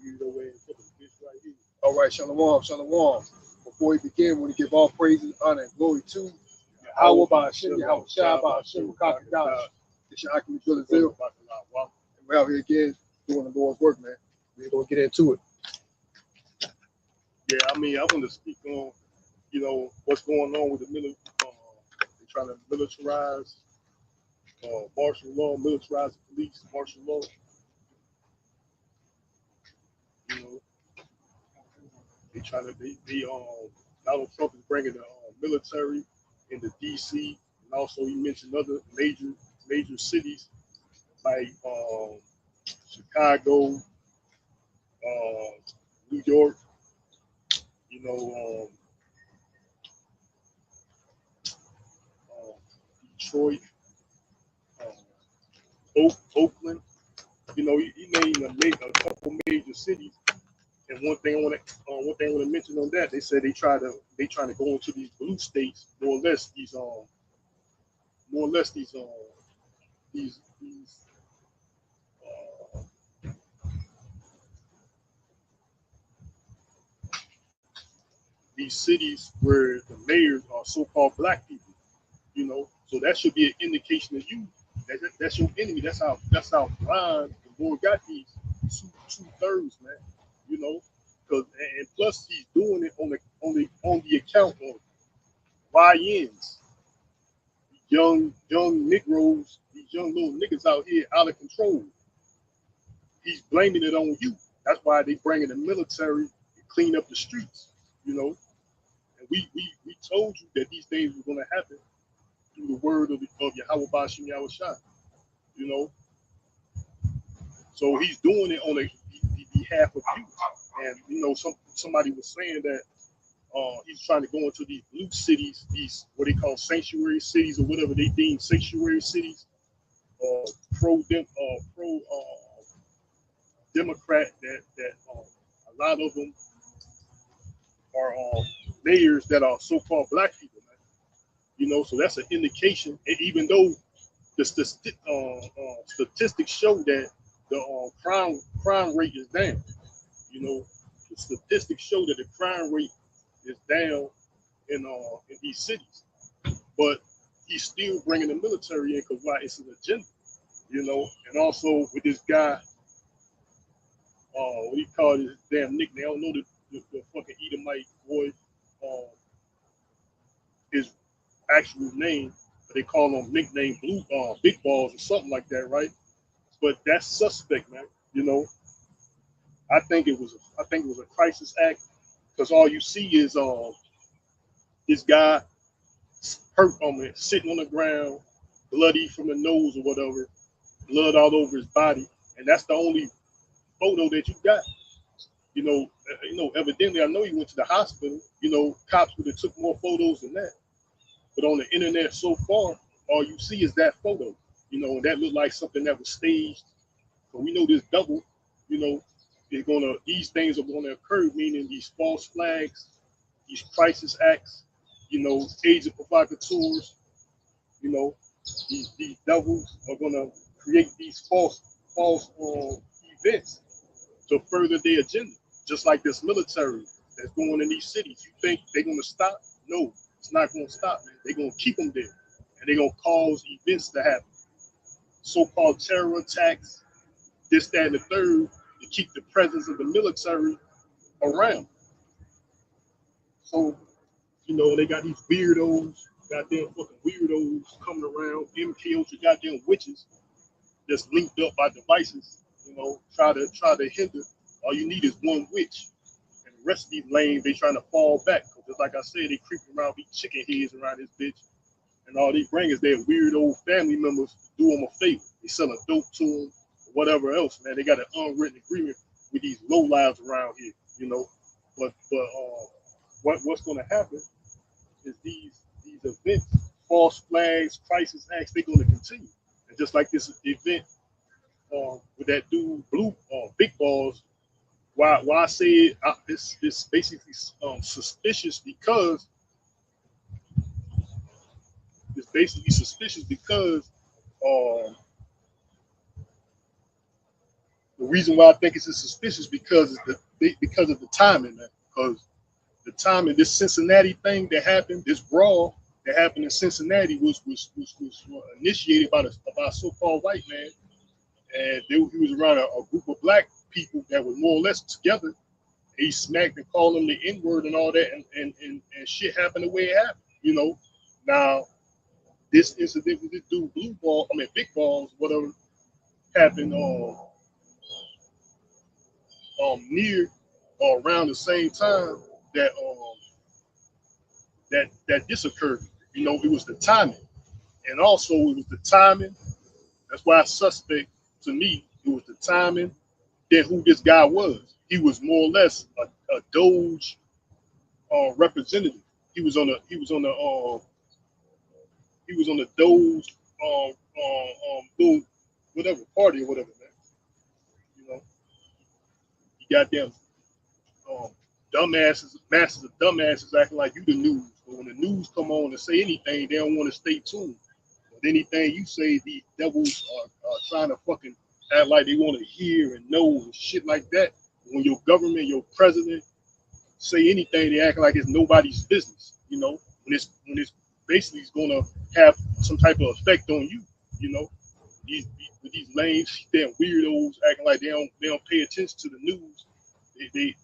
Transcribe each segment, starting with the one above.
you know where put the bitch right here. All right, Shalom, Shalom. Before we begin, we want to give all praises, honor, and glory to Yahweh by Hashem, Yahweh Shai by Hashem, Kakadash. It's your Akim Abdullah Zil. And we're out here again doing the Lord's work, man. We're going to get into it. Yeah, I mean, I want to speak on, you know, what's going on with the military. They're trying to militarize martial law, militarize the police, martial law. You know, they trying to, Donald Trump is bringing the military into D.C. and also he mentioned other major cities like Chicago, New York, you know, Detroit, Oakland. You know, he named a couple major cities. And one thing I want to mention on that, they said they trying to go into these blue states, more or less uh, these cities where the mayors are so-called black people. You know, so that should be an indication of you. That's your enemy. That's how blind the Lord got these two-thirds, man. You know, because and plus he's doing it on the account of YNs, young Negroes, these young little niggas out here out of control. He's blaming it on you. That's why they bringing the military to clean up the streets. You know, and we told you that these things were going to happen through the word of Yahweh Bashim Yahweh Shai. You know, so he's doing it on the behalf of you. And you know, somebody was saying that he's trying to go into these blue cities, these what they call sanctuary cities or whatever they deem sanctuary cities, pro Democrat that a lot of them are mayors that are so-called black people, man. You know, so that's an indication. And even though the statistics show that the crime rate is down, you know, the statistics show that the crime rate is down in these cities, but he's still bringing the military in because why? It's an agenda, you know. And also with this guy, what he called his damn nickname. I don't know the fucking Edomite boy, his actual name, but they call him nickname Big Balls or something like that, right? But that's suspect, man. You know, I think it was a crisis act because all you see is this guy hurt on it, sitting on the ground, bloody from the nose or whatever, blood all over his body, and that's the only photo that you got. Evidently, I know he went to the hospital. You know, cops would have took more photos than that. But on the internet so far, all you see is that photo. You know, and that looked like something that was staged. But we know this double, you know, these things are gonna occur, meaning these false flags, these crisis acts, you know, agent provocateurs, you know, these devils are gonna create these false events to further their agenda. Just like this military that's going in these cities. You think they're gonna stop? No, it's not gonna stop, man. They're gonna keep them there, and they're gonna cause events to happen, so-called terror attacks, this, that, and the third, to keep the presence of the military around. So, you know, they got these weirdos, goddamn fucking weirdos coming around, MK Ultra goddamn witches that's linked up by devices, you know, try to hinder. All you need is one witch. And the rest of these lanes, they trying to fall back. Just like I said, they creeping around, be chicken heads around this bitch. And all they bring is their weird old family members to do them a favor. They selling dope to them, or whatever else, man. They got an unwritten agreement with these low lives around here, you know. But what's going to happen is these events, false flags, crisis acts, they're going to continue. And just like this event with that dude, Big Balls, why I say it's basically suspicious because um, The reason why I think it's suspicious because of the timing, man. Because the timing, this Cincinnati thing that happened, this brawl that happened in Cincinnati was initiated by a so-called white man, and he was around a group of black people that were more or less together. He smacked and called them the N-word and all that, and shit happened the way it happened. Now this incident with this dude Big Balls, whatever, happened near or around the same time that that this occurred. It was the timing, and also it was the timing. That's why suspect to me. It was the timing. Then who this guy was. He was more or less a Doge representative. He was on the Doge little whatever party or whatever, man. You know, you got them dumbasses, masses of dumbasses acting like you the news. But when the news come on and say anything, they don't want to stay tuned. But anything you say, these devils are trying to fucking act like they want to hear and know and shit like that. When your government, your president say anything, they act like it's nobody's business. When it's basically gonna have some type of effect on you. You know, these lame damn weirdos acting like they don't pay attention to the news. They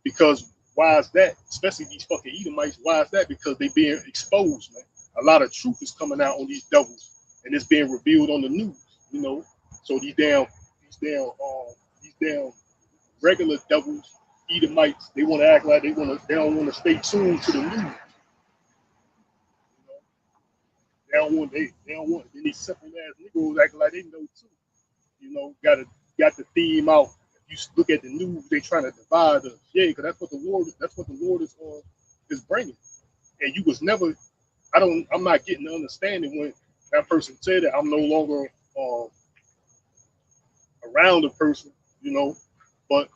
because why is that? Especially these fucking Edomites. Why is that? Because they being exposed, man. A lot of truth is coming out on these devils, and it's being revealed on the news. So these damn regular devils, Edomites, they want to act like they don't want to stay tuned to the news. They don't want. Then these simple ass Negroes acting like they know too. Got the theme out. You look at the news, they trying to divide us. Yeah, because that's what the Lord is bringing. And you was never. I'm not getting the understanding when that person said that I'm no longer around the person. But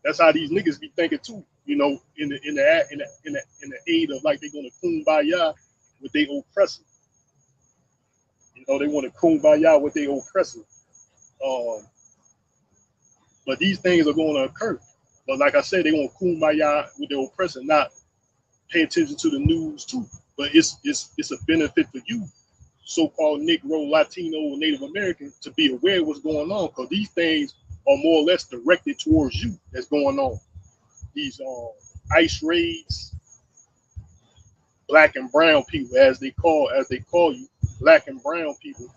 that's how these niggas be thinking too. In the aid of like they're gonna kumbaya with their oppressor. They want to kumbaya with their oppressor. But these things are going to occur. But like I said, they want to kumbaya with their oppressor, not pay attention to the news too. But it's a benefit for you, so-called Negro, Latino, Native American, to be aware of what's going on, because these things are more or less directed towards you that's going on. These ICE raids, black and brown people, as they call you, black and brown people.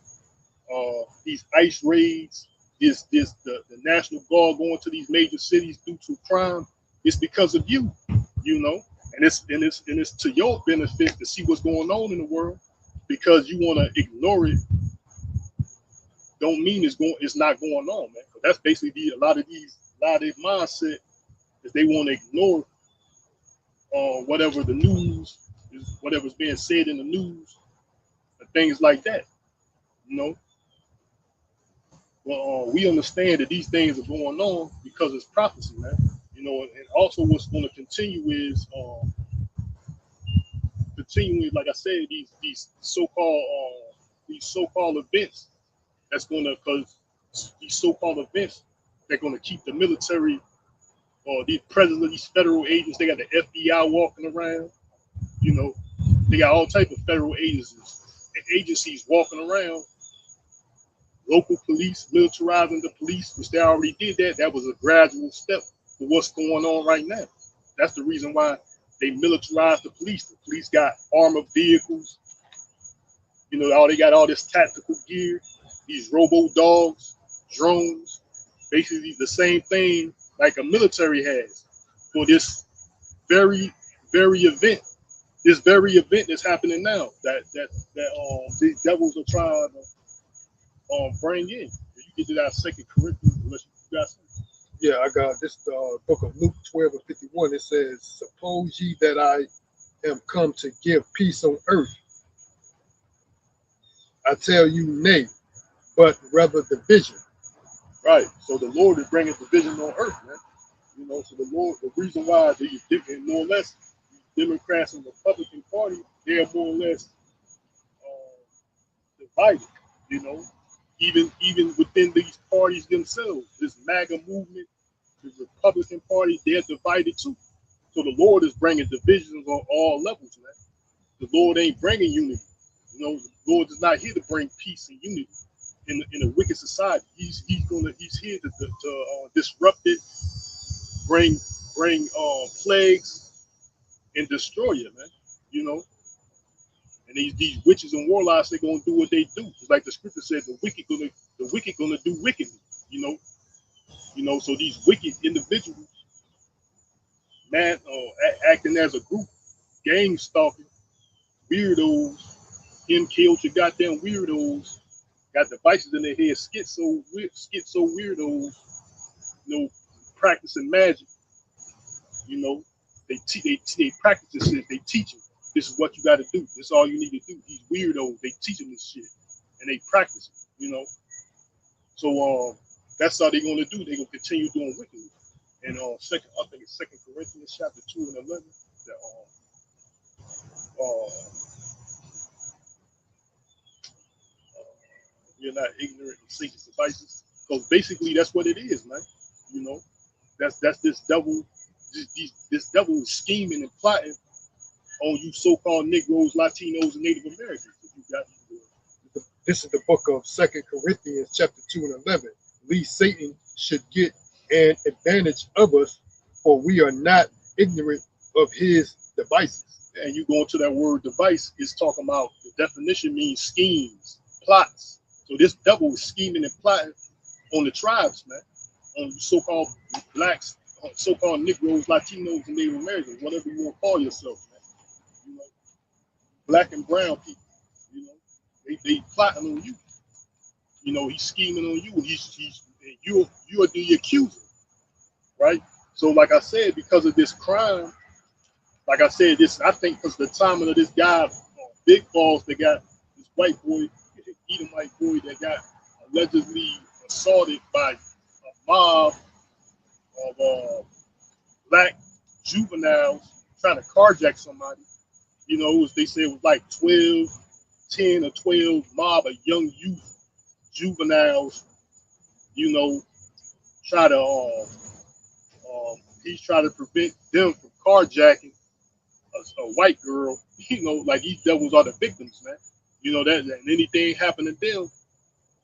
These ICE raids, the National Guard going to these major cities due to crime. It's because of you, and it's to your benefit to see what's going on in the world. Because you want to ignore it, don't mean it's not going on, man. That's basically a lot of their mindset is they want to ignore whatever the news is, whatever's being said in the news, and things like that. Well, we understand that these things are going on because it's prophecy, man. And also what's going to continue is continuing, like I said, these so-called events that's going to, because these so-called events, they're going to keep the military or the president of these federal agents. They got the FBI walking around. They got all type of federal agencies walking around. Local police, militarizing the police, which they already did that. That was a gradual step for what's going on right now. That's the reason why they militarized the police. The police got armored vehicles. They got all this tactical gear, these robo dogs, drones, basically the same thing like a military has for this very, very event. This very event that's happening now that these devils are trying to bring in. You get to that 2 Corinthians, unless you got something. Yeah, I got this book of Luke 12:51. It says, "Suppose ye that I am come to give peace on earth? I tell you, nay, but rather division." Right. So the Lord is bringing division on earth, man. So the reason why more or less Democrats and Republican Party, they're more or less divided. even within these parties themselves, this MAGA movement, the Republican Party, they're divided too. So the Lord is bringing divisions on all levels, man. The Lord ain't bringing unity. You know, the Lord is not here to bring peace and unity in a wicked society. He's here to disrupt it, bring plagues and destroy it, man. You know, and these witches and warlocks, they're gonna do what they do. It's like the scripture said, the wicked gonna do wickedly. So these wicked individuals, man, acting as a group, gang stalking, weirdos, MK Ultra goddamn weirdos, got devices in their head, schizo weirdos, practicing magic. They practice this shit. They teach them. This is what you got to do. This is all you need to do. These weirdos, they teach them this shit, and they practice it. So that's how they're gonna do. They're gonna continue doing wickedness. And I think it's 2 Corinthians chapter 2 and 11. That you're not ignorant of Satan's devices. Because basically that's what it is, man. That's this devil. This devil is scheming and plotting on you so-called Negroes, Latinos, and Native Americans. This is the book of 2 Corinthians chapter 2 and 11. Least Satan should get an advantage of us, for we are not ignorant of his devices. And you go into that word device, it's talking about, the definition means schemes, plots. So this devil is scheming and plotting on the tribes, man, on so-called blacks, so-called Negroes, Latinos, and Native Americans, whatever you want to call yourself, man. Black and brown people, they plotting on you. He's scheming on you, and you're the accuser, right? So, like I said, because of this crime, like I said, I think because the timing of this guy, Big Balls, that got this white boy, Edomite boy, that got allegedly assaulted by a mob of black juveniles trying to carjack somebody. They said it was like 10 or 12 mob of young youth, juveniles, try to he's trying to prevent them from carjacking a white girl. Like these devils are the victims, man. That and anything happen to them,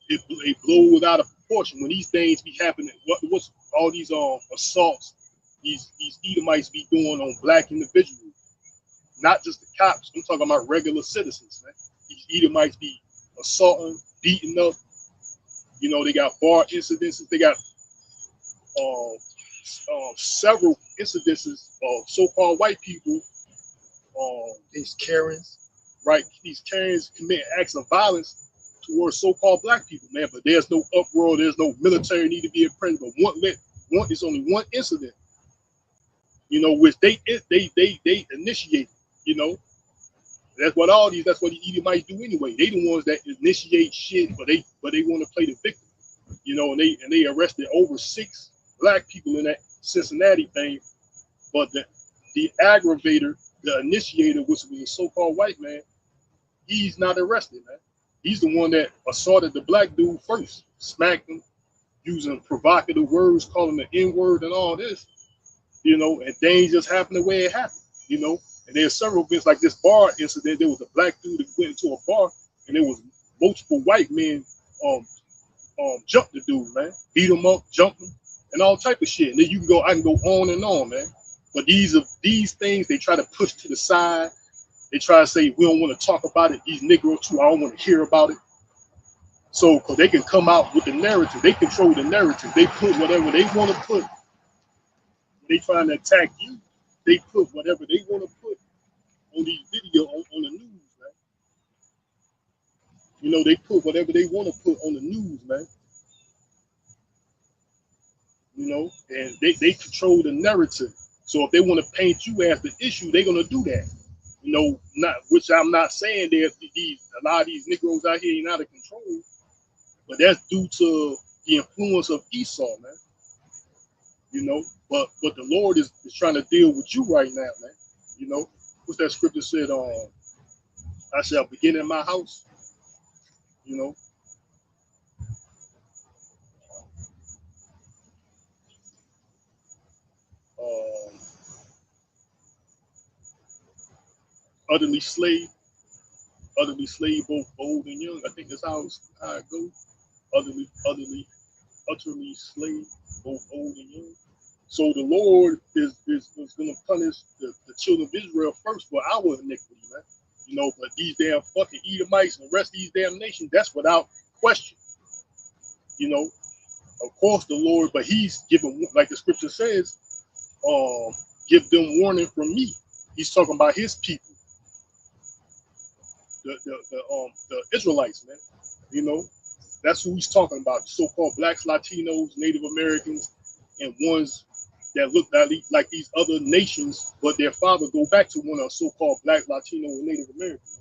it blows out of proportion. When these things be happening, what's all these assaults these Edomites be doing on black individuals, not just the cops. I'm talking about regular citizens, man. These Edomites be assaulting, beating up. They got bar incidences. They got several incidences of so-called white people, these Karens, right? These Karens commit acts of violence towards so-called black people, man. But there's no uproar. There's no military need to be present. But it's only one incident, which they initiate. That's what the Edomites do anyway. They the ones that initiate shit, but they want to play the victim. And they arrested over 6 black people in that Cincinnati thing. But the aggravator, the initiator, which was a so-called white man, he's not arrested, man. He's the one that assaulted the black dude first, smacked him, using provocative words, calling the N-word and all this, and things just happened the way it happened, And there's several events like this bar incident. There was a black dude that went into a bar, and there was multiple white men jumped the dude, man, beat him up, jumped him, and all type of shit. And then I can go on and on, man. But these things they try to push to the side. They try to say we don't want to talk about it. These Negroes too, I don't want to hear about it. So, because they can come out with the narrative, they control the narrative. They put whatever they want to put. They trying to attack you. They put whatever they want to put on these videos on the news, man. They put whatever they want to put on the news, man. And they control the narrative. So if they want to paint you as the issue, they're gonna do that. Which I'm not saying that a lot of these Negroes out here ain't out of control, but that's due to the influence of Esau, man. But the Lord is trying to deal with you right now, man. What's that scripture said? I shall begin in my house. utterly slave, both old and young. I think that's how it goes. Utterly slave, both old and young. So the Lord is going to punish the children of Israel first for our iniquity, man. You know, but these damn fucking Edomites and the rest of these damn nations, that's without question. You know, of course the Lord, but He's giving, like the scripture says, give them warning from me. He's talking about His people, the Israelites, man. You know, that's who He's talking about. So-called blacks, Latinos, Native Americans, and ones that look like these other nations, but their father go back to one of so-called black, Latino, and Native Americans.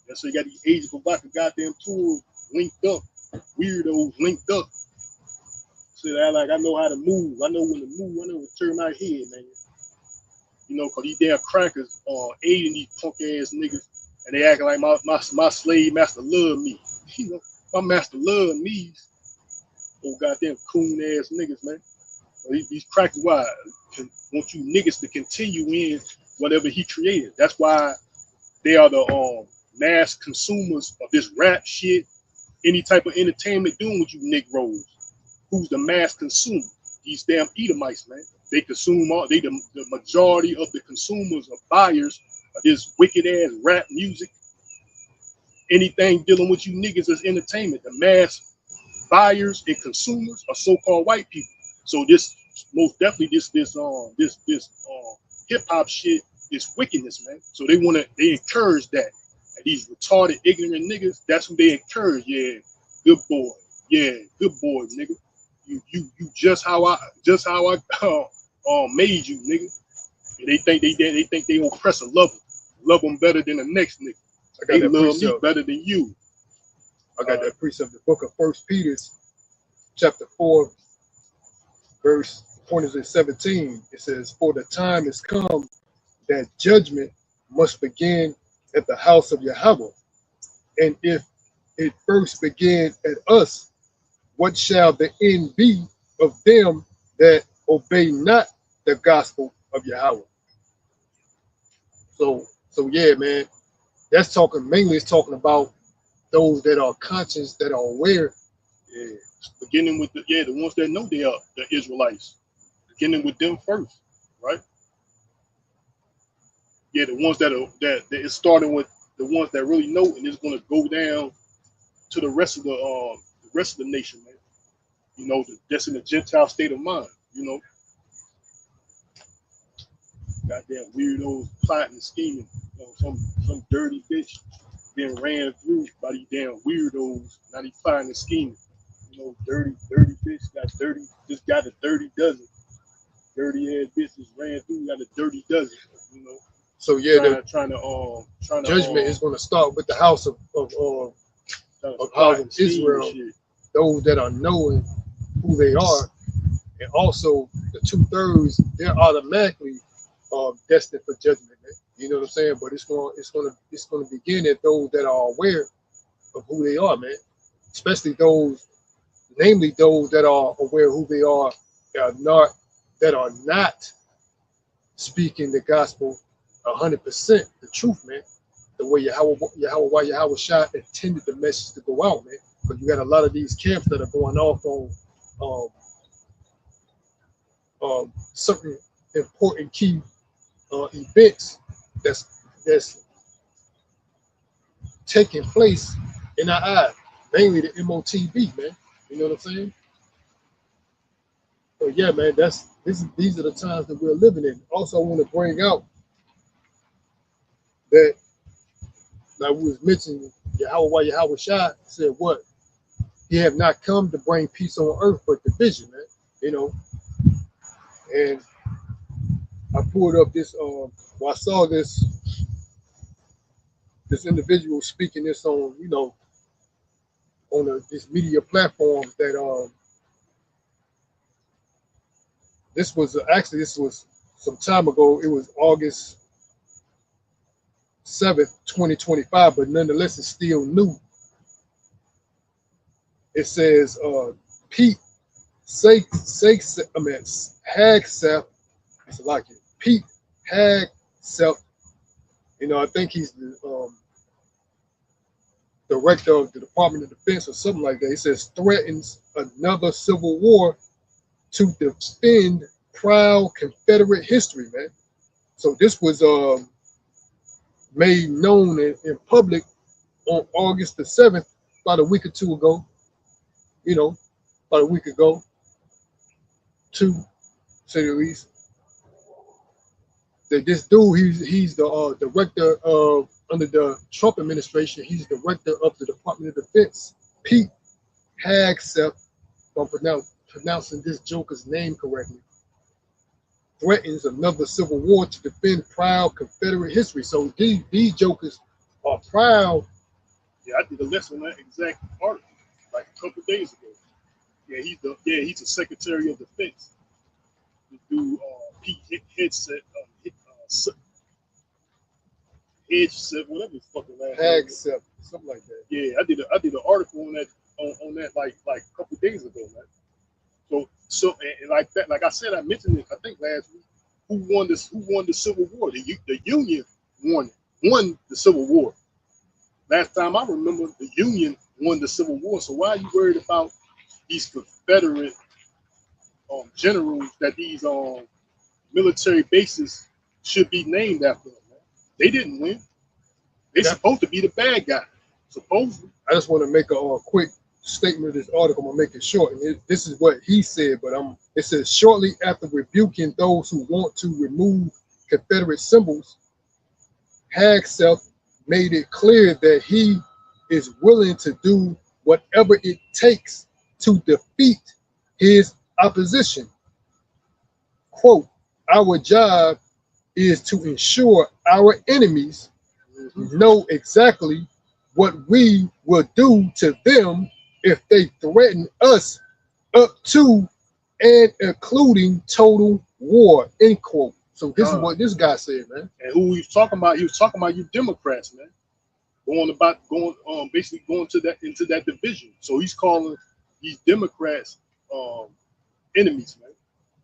And so you got these Asian Bavaka goddamn tools linked up, weirdos linked up. So that like I know how to move. I know when to move. I know when to turn my head, man. You know, cause these damn crackers are aiding these punk ass niggas, and they acting like my slave master love me. You know, my master love me. Oh goddamn coon ass niggas, man. These crackers, why want you niggas to continue in whatever he created? That's why they are the mass consumers of this rap shit, any type of entertainment doing with you Negroes. Who's the mass consumer? These damn Edomites, man. They consume all. They the majority of the consumers or buyers of this wicked ass rap music. Anything dealing with you niggas is entertainment. The mass buyers and consumers are so-called white people. So this most definitely this hip hop shit is wickedness, man. So they encourage that. And these retarded, ignorant niggas, that's who they encourage. Yeah, good boy. Yeah, good boy, nigga. You just how I made you, nigga. And they think they oppress and love them better than the next nigga. They love me better than you. I got that precept, the book of 1 Peter, chapter 4, verse 17. It says, "For the time is come that judgment must begin at the house of Yahweh. And if it first begin at us, what shall the end be of them that obey not the gospel of Yahweh?" So yeah, man, that's mainly it's talking about those that are conscious, that are aware. Yeah, beginning with the ones that know they are the Israelites. Beginning with them first, right? Yeah, the ones that it's starting with the ones that really know, and it's going to go down to the rest of the nation, man. You know, that's in the Gentile state of mind. You know, goddamn weirdos plotting and scheming. You know, some dirty bitch being ran through by these damn weirdos. Now they plotting and scheming. You know, dirty bitch just got a dirty dozen. Dirty ass bitches ran through, got a dirty dozen. You know. So yeah, trying to judgment is going to start with the house of house of Israel. Those that are knowing who they are, and also the 2/3, they're automatically destined for judgment. Man. You know what I'm saying? But it's going to begin at those that are aware of who they are, man. Especially those, namely those that are aware of who they are, that are not speaking the gospel 100%, the truth, man. The way Yahweh Shai intended the message to go out, man. Because you got a lot of these camps that are going off on certain important key events that's taking place in our eyes, mainly the MOTB, man. You know what I'm saying? So yeah, man, these are the times that we're living in. Also, I want to bring out that, like we was mentioning, Yahweh Shai said what? He have not come to bring peace on earth, but division, man. You know, and I pulled up this. I saw this individual speaking this on, you know, on this media platform that this was some time ago. It was August 7th, 2025, but nonetheless, it's still new. It says Pete Hegseth, it's like it. Pete Hegseth You know, I think he's the director of the Department of Defense or something like that. He says threatens another civil war to defend proud Confederate history, man. So this was made known in public on August the 7th, about a week or two ago. You know, about a week ago, to say the least. That this dude, he's the director of under the Trump administration. He's director of the Department of Defense. Pete Hegseth, if I'm pronouncing this joker's name correctly, threatens another civil war to defend proud Confederate history. So these jokers are proud. Yeah, I did a lesson on that exact article like a couple days ago. He's the Secretary of Defense. The dude, Pete Hegseth, Hegseth, whatever his fucking last name is. Hegseth, something like that. Yeah, I did an article on that like a couple days ago, man. So and like that, like I said, I mentioned it I think last week. Who won the Civil War? The Union won the Civil War. Last time I remember, the Union won the Civil War. So why are you worried about these Confederate generals that these military bases should be named after them, man? They didn't win. They're supposed to be the bad guy, supposedly. I just want to make a quick statement of this article. I'm gonna make it short, and this is what he said. But it says shortly after rebuking those who want to remove Confederate symbols, Hegseth made it clear that he is willing to do whatever it takes to defeat his opposition. Quote, our job is to ensure our enemies know exactly what we will do to them if they threaten us up to and including total war, end quote. So this is what this guy said, man. And who he was talking about you Democrats, man. Basically going into that division. So he's calling these Democrats enemies, man.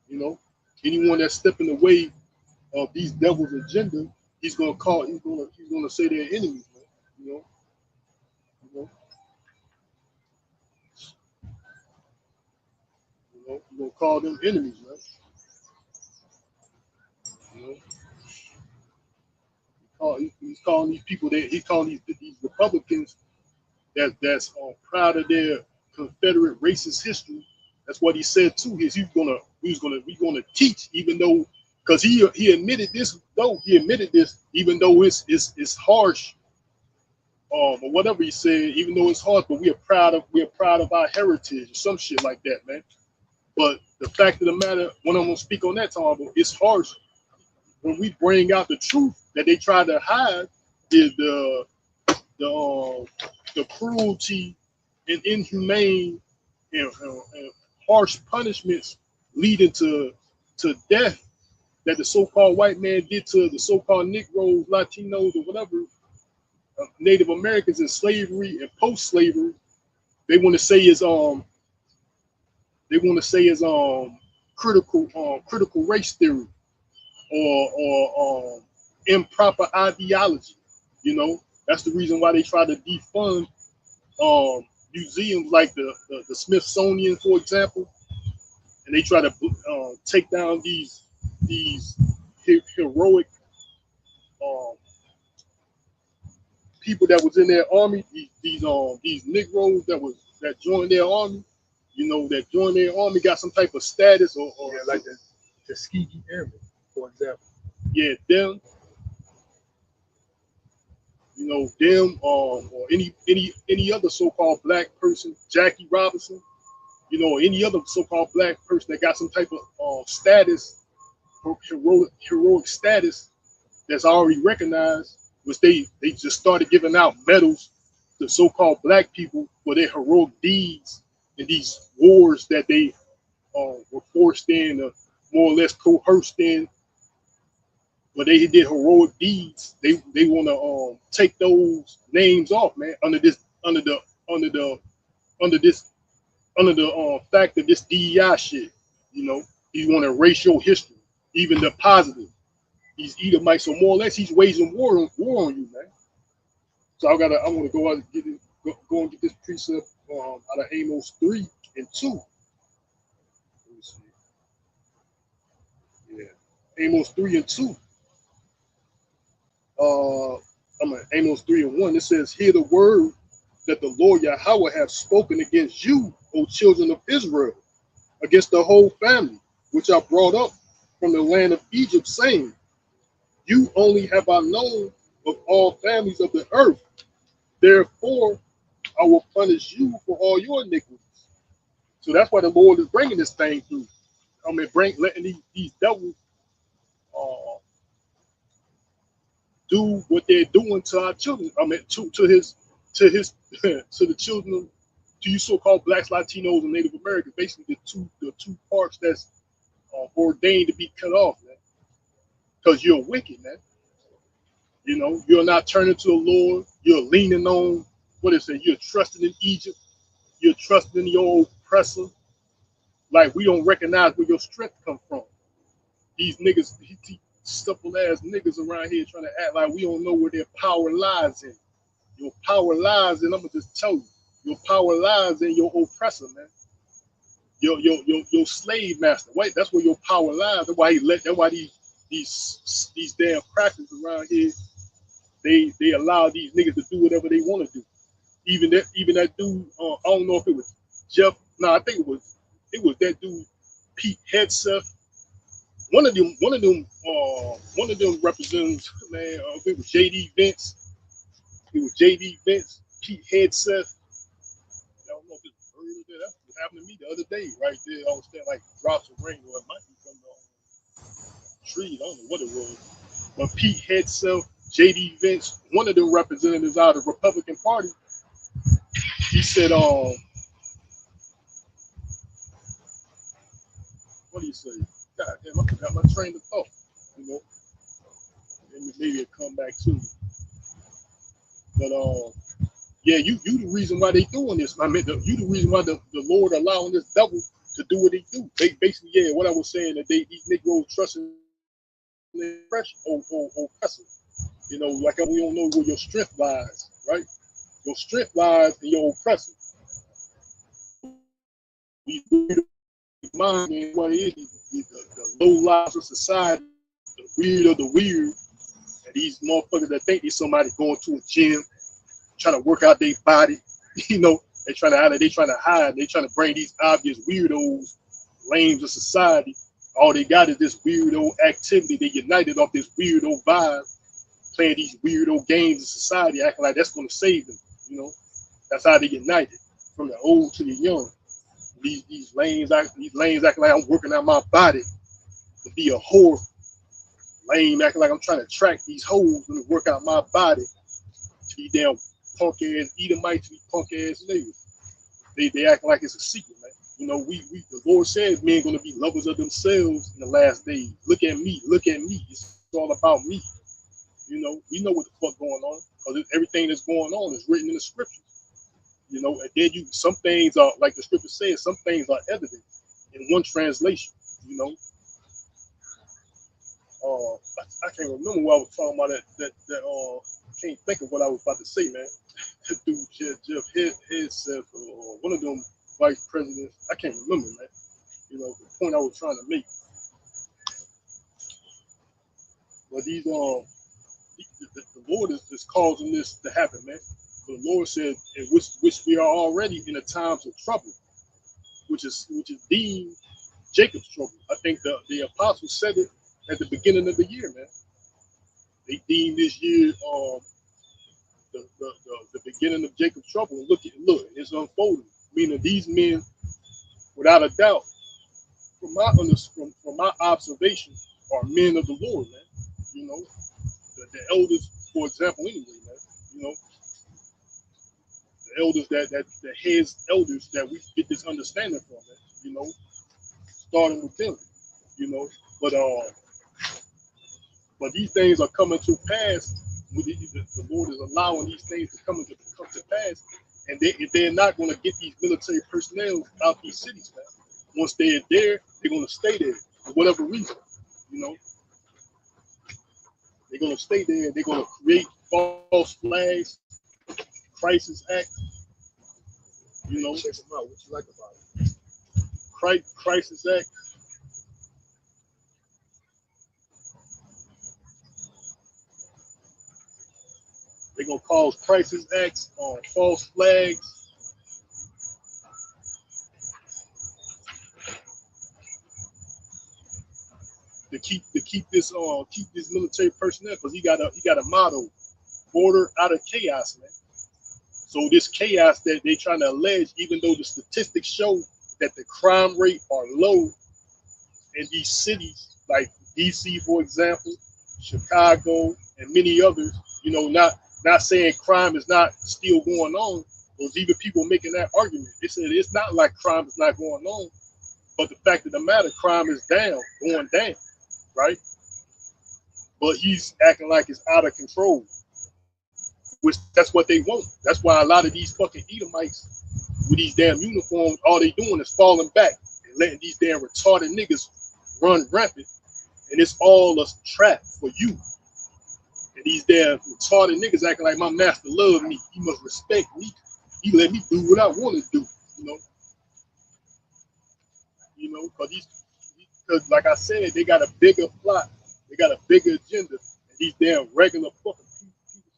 You know, anyone that's stepping the way of these devils' agenda, he's gonna say they're enemies, man. You know, he's gonna call them enemies, man. You know, he's calling these people he's calling these Republicans that's proud of their Confederate racist history. That's what he said too. We're gonna teach, even though, because he admitted this, even though it's harsh, or whatever he said, even though it's harsh, but we're proud of our heritage or some shit like that, man. But the fact of the matter, when I'm gonna speak on that, Tom, it's harsh when we bring out the truth that they try to hide, is the cruelty and inhumane and harsh punishments leading to death that the so-called white man did to the so-called Negroes, Latinos, or whatever, Native Americans in slavery and post-slavery. They want to say is critical race theory or improper ideology. You know, that's the reason why they try to defund museums like the Smithsonian, for example, and they try to take down these heroic people that was in their army, these Negroes that joined their army, you know, that joined their army, got some type of status or like the Tuskegee Airmen, for example. Yeah, them. You know, them or any other so-called black person, Jackie Robinson, you know, or any other so-called black person that got some type of status, heroic status that's already recognized, which they just started giving out medals to so-called black people for their heroic deeds in these wars that they were forced in, more or less coerced in. But they did heroic deeds. They want to take those names off, man. Under the fact of this DEI shit, you know, you want to erase your history, even the positive. these Edomites. So more or less, he's waging war on you, man. So I want to go out and get it, go and get this precept out of Amos 3 and 2. Let me see. Yeah, Amos 3 and 2. I'm at Amos 3 and 1. It says, "Hear the word that the Lord Yahweh hath spoken against you, O children of Israel, against the whole family, which I brought up from the land of Egypt, saying, you only have I known of all families of the earth. Therefore, I will punish you for all your iniquities." So that's why the Lord is bringing this thing through. I mean, letting these devils do what they're doing to our children. I mean, to the children, to you so-called blacks, Latinos, and Native Americans. Basically, the two parts that's ordained to be cut off, man. Because you're wicked, man. You know, you're not turning to the Lord. You're leaning on what is it? You're trusting in Egypt. You're trusting in your oppressor. Like, we don't recognize where your strength comes from. These niggas, simple ass niggas around here trying to act like we don't know where their power lies in. Your power lies in, I'm gonna just tell you, your power lies in your oppressor, man. Your slave master. Wait, that's where your power lies. That's why these damn crackers around here, they allow these niggas to do whatever they want to do. Even that dude, I don't know if it was Jeff. No, I think it was that dude, Pete Hegseth. One of them represents, man. It was JD Vance. It was JD Vance, Pete Hegseth. I don't know if it's heard of that. That's what happened to me the other day, right there. I was standing like drops of rain, or it might be from the tree. I don't know what it was. But Pete Hegseth, JD Vance, one of them representatives out of the Republican Party, he said, what do you say? God damn, I forgot my train of thought. You know, and maybe it'll come back to me. But yeah, you the reason why they doing this. I mean, you the reason why the Lord allowing this devil to do what he do. They basically, yeah, what I was saying, that these Negroes trusting their oppressor. You know, like we don't know where your strength lies, right? Your strength lies in your oppressor. Mind and what it is, the low lives of society, the weird of the weird, and these motherfuckers that think there's somebody going to a gym, trying to work out their body, you know, they trying to hide, they trying to bring these obvious weirdos, lames of society. All they got is this weirdo activity. They united off this weirdo vibe, playing these weirdo games in society, acting like that's going to save them. You know, that's how they united, from the old to the young. These lanes acting like I'm working out my body to be a whore. Lame acting like I'm trying to track these hoes and work out my body to be damn punk ass Edomites, to be punk ass niggas. They acting like it's a secret, man. You know, the Lord said men gonna be lovers of themselves in the last days. Look at me. It's all about me. You know, we know what the fuck going on, because everything that's going on is written in the scriptures. You know, and then some things are, like the scripture says, some things are evident in one translation. You know, I can't remember what I was talking about. Can't think of what I was about to say, man. Dude, Jeff Hegseth, or one of them vice presidents. I can't remember, man. You know, the point I was trying to make. But the Lord is causing this to happen, man. The Lord said, in which we are already in the times of trouble, which is deemed Jacob's trouble. I think the apostles said it at the beginning of the year, man. They deemed this year the beginning of Jacob's trouble. And look, it's unfolding. Meaning these men, without a doubt, from my observation, are men of the Lord, man. You know, the elders, for example, anyway, man. You know, the elders the heads elders that we get this understanding from, man. You know, starting with them. You know, but these things are coming to pass. The Lord is allowing these things to come to pass, and they're not going to get these military personnel out these cities, man. Once they're there, they're going to stay there for whatever reason, you know. They're gonna stay there. They're gonna create false flags, crisis act. You know, check them out. What you like about it? Crisis act. They're gonna cause crisis acts on false flags. To keep this military personnel, because he got a motto: order out of chaos, man. So this chaos that they trying to allege, even though the statistics show that the crime rate are low in these cities like DC, for example, Chicago, and many others, you know, not saying crime is not still going on. There's even people making that argument. They said it's not like crime is not going on, but the fact of the matter, crime is going down, right? But he's acting like it's out of control, which that's what they want. That's why a lot of these fucking Edomites with these damn uniforms, all they doing is falling back and letting these damn retarded niggas run rampant, and it's all a trap for you. And these damn retarded niggas acting like my master love me. He must respect me. He let me do what I want to do. Because like I said, they got a bigger plot. They got a bigger agenda. And these damn regular fucking piece of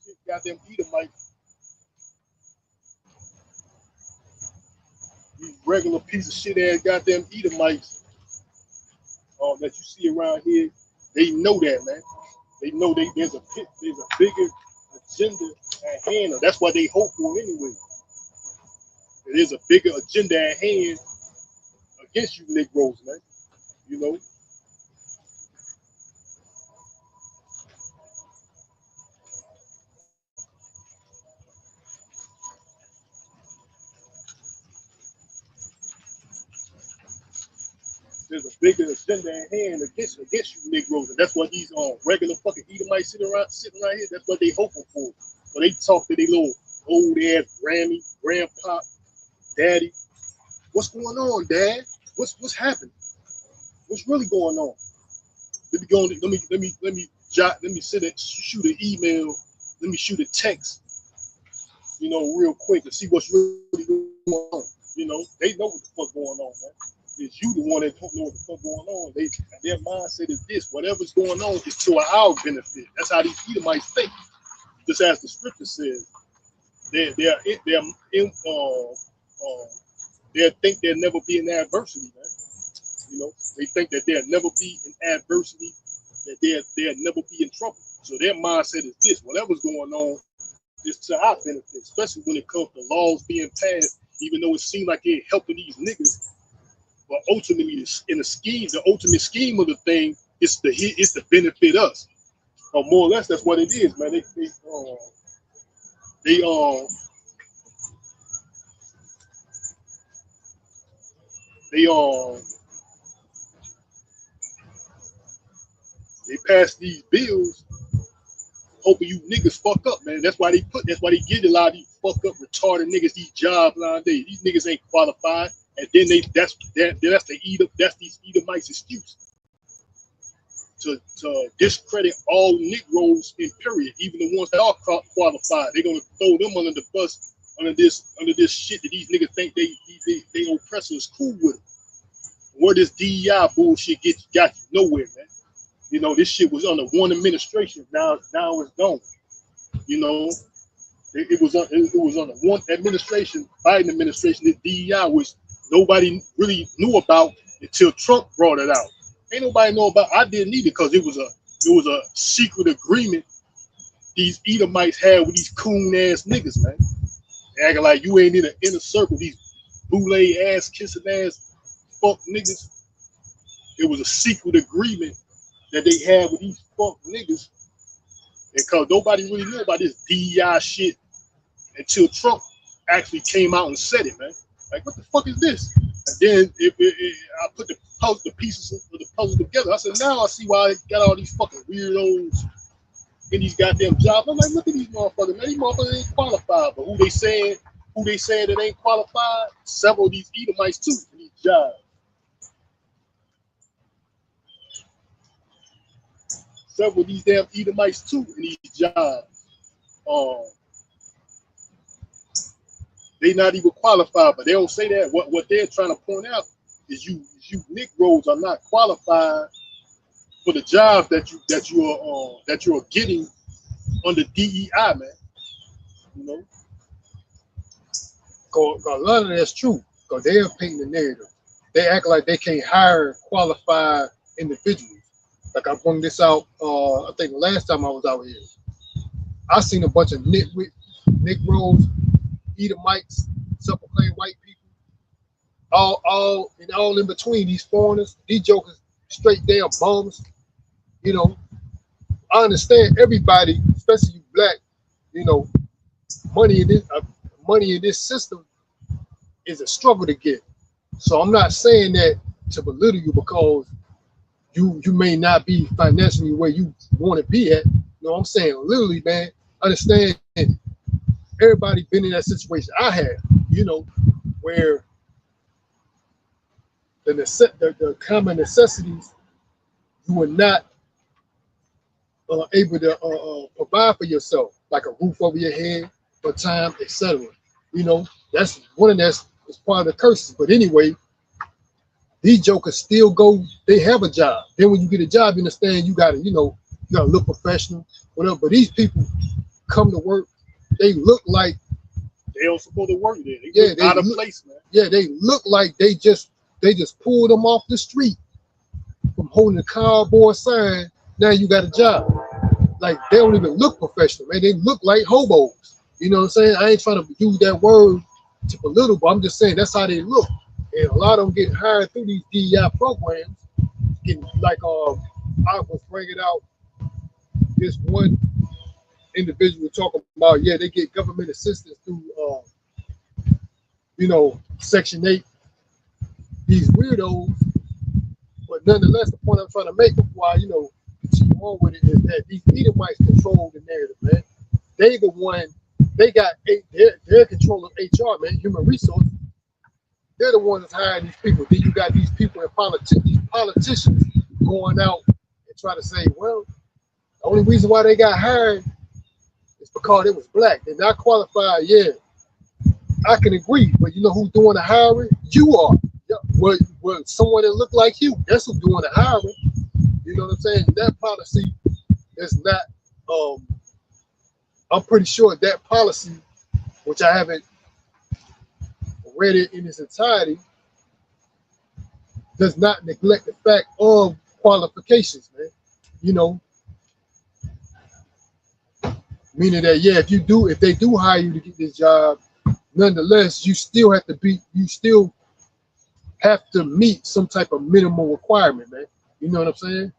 shit, goddamn Edomites. These regular piece of shit ass goddamn Edomites that you see around here, they know that, man. They know there's a bigger agenda at hand. Or that's what they hope for anyway. There's a bigger agenda at hand against you Negroes, man. You know. There's a bigger agenda at hand against you Negroes, and that's what these regular fucking Edomites sitting around here. That's what they hoping for. So they talk to their little old ass Grammy, grandpa, daddy. What's going on, Dad? What's happening? What's really going on? Let me go. Let me shoot an email. Let me shoot a text. You know, real quick to see what's really going on. You know, they know what the fuck going on, man. It's you the one that don't know what the fuck going on. Their mindset is this: whatever's going on is to our benefit. That's how these Edomites think. Just as the scripture says, they think there'll never be an adversity, man. You know, they think that there'll never be an adversity, that they'll never be in trouble. So their mindset is this: whatever's going on is to our benefit, especially when it comes to laws being passed. Even though it seems like they're helping these niggas, but ultimately, in the ultimate scheme of the thing, it's to benefit us. Or more or less, that's what it is, man. They pass these bills, hoping you niggas fuck up, man. That's why they get a lot of these fuck up, retarded niggas these jobs nowadays. These niggas ain't qualified. And then that's these Edomites' excuse to discredit all Negroes in period, even the ones that are qualified. They're gonna throw them under the bus under this shit that these niggas think they oppressors cool with them. Where this DEI bullshit got you nowhere, man. You know, this shit was under one administration. Now it's gone. You know, it was under one administration, Biden administration. This DEI was nobody really knew about until Trump brought it out. Ain't nobody know about. I didn't either because it was a secret agreement these Edomites had with these coon ass niggas, man. They acting like you ain't in an inner circle. These boule ass kissing ass fuck niggas. It was a secret agreement that they had with these fuck niggas, because nobody really knew about this DEI shit until Trump actually came out and said it, man. Like, what the fuck is this? And then I put the pieces of the puzzle together. I said, now I see why I got all these fucking weirdos in these goddamn jobs. I'm like, look at these motherfuckers, man. These motherfuckers ain't qualified. But who they saying that ain't qualified? Several of these Edomites too for these jobs. several of these damn Edomites too in these jobs. They not even qualified, but they don't say that. What they're trying to point out is you Negroes are not qualified for the jobs that you are getting under DEI, man. You know, Cause a lot of that's true. Cause they are painting the narrative. They act like they can't hire qualified individuals. Like I pointed this out. I think the last time I was out here, I seen a bunch of Negroes, Edomites, self-proclaimed white people, all in between. These foreigners, these jokers, straight damn bums. You know, I understand everybody, especially you black. You know, money in this system is a struggle to get. So I'm not saying that to belittle you because you may not be financially where you want to be at. You know what I'm saying? Literally, man, understand everybody been in that situation I had, you know, where the common necessities you were not able to provide for yourself, like a roof over your head, for time, etc. You know, that's one of that's part of the curses. But anyway, these jokers still go, they have a job. Then when you get a job, you understand you gotta look professional, whatever. But these people come to work, they look like they don't supposed to work there. They out of place, man. Yeah, they look like they just pulled them off the street from holding a cardboard sign. Now you got a job. Like they don't even look professional, man. They look like hobos. You know what I'm saying? I ain't trying to use that word to belittle, but I'm just saying that's how they look. And a lot of them get hired through these DEI programs. Like I was bringing out this one individual talking about, yeah, they get government assistance through Section 8. These weirdos, but nonetheless, the point I'm trying to make before I continue on with it is that these Edomites control the narrative, man. They the one, they got they're control of HR, man, human resources. They're the ones that's hiring these people. Then you got these people in politics, these politicians going out and try to say, well, the only reason why they got hired is because they was black. They're not qualified. Yeah, I can agree, but you know who's doing the hiring? You are. Well, someone that look like you, that's who's doing the hiring. You know what I'm saying? That policy is not, I'm pretty sure that policy, which I haven't read it in its entirety, does not neglect the fact of qualifications, man. You know, meaning that, yeah, if they do hire you to get this job, nonetheless, you still have to meet some type of minimal requirement, man. You know what I'm saying?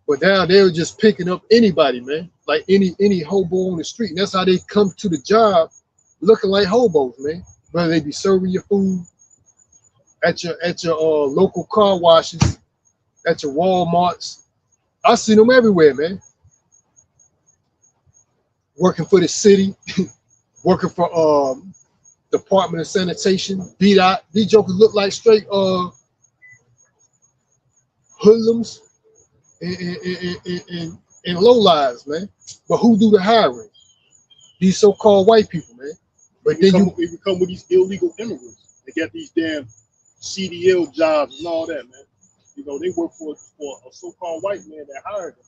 But now they're just picking up anybody, man, like any hobo on the street. And that's how they come to the job, looking like hobos, man. Whether they be serving your food at your local car washes, at your Walmarts. I see them everywhere, man. Working for the city, working for Department of Sanitation, BDOT. These jokers look like straight hoodlums and low lives, man. But who do the hiring? These so-called white people, man. But then they become with these illegal immigrants. They got these damn CDL jobs and all that, man. You know, they work for a so-called white man that hired them.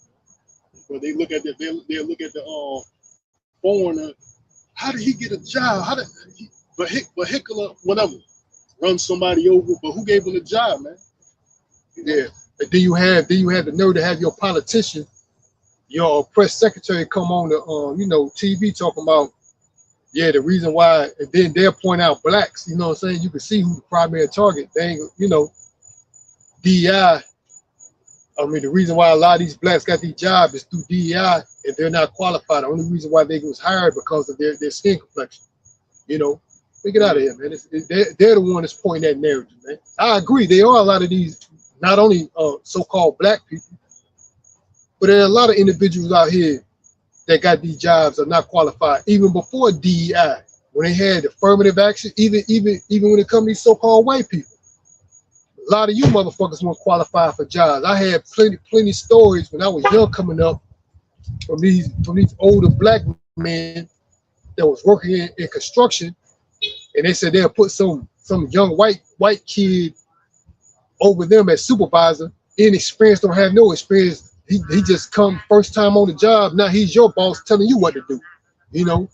But they look at the foreigner. How did he get a job? How did he vehicular whatever run somebody over? But who gave him the job, man? Yeah. And then you have the nerve to have your politician, your press secretary come on the TV talking about, yeah, the reason why, and then they'll point out blacks, you know what I'm saying? You can see who the primary target. They ain't, DEI. I mean, the reason why a lot of these blacks got these jobs is through DEI, and they're not qualified. The only reason why they was hired because of their skin complexion. You know, get out of here, man. They're the one that's pointing that narrative, man. I agree. There are a lot of these, not only so-called black people, but there are a lot of individuals out here that got these jobs are not qualified, even before DEI, when they had affirmative action, even when it comes to these so-called white people. A A lot of you motherfuckers won't qualify for jobs. I had plenty stories when I was young coming up from these older black men that was working in construction, and they said they'll put some young white kid over them as supervisor. Inexperienced, don't have no experience. He just come first time on the job. Now he's your boss telling you what to do. You know,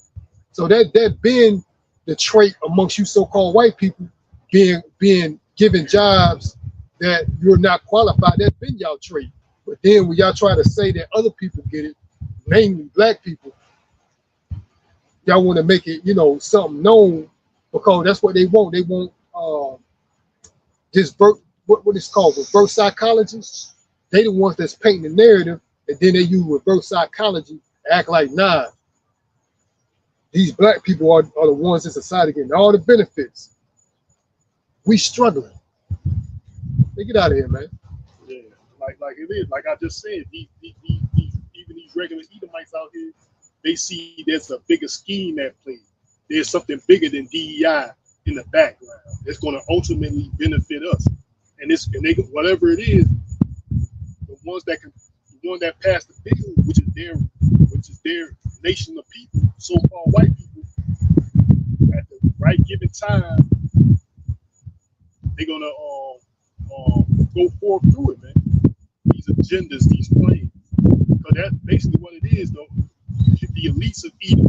so that been the trait amongst you so-called white people, being given jobs that you're not qualified. That's been y'all trait. But then when y'all try to say that other people get it, mainly black people, y'all want to make it, something known because that's what they want. They want this what it's called, reverse psychology. They the ones that's painting the narrative, and then they use reverse psychology to act like, nah, these black people are the ones in society getting all the benefits. We struggling. They get out of here, man. Yeah, like it is. Like I just said, even these regular Edomites out here, they see there's a bigger scheme at play. There's something bigger than DEI in the background. It's going to ultimately benefit us, and whatever it is, the one that passed the bill, which is their nation of people, so-called white people, at the right given time, they're gonna go forth through it, man. These agendas, these plans, because that's basically what it is, though. The elites of Edom,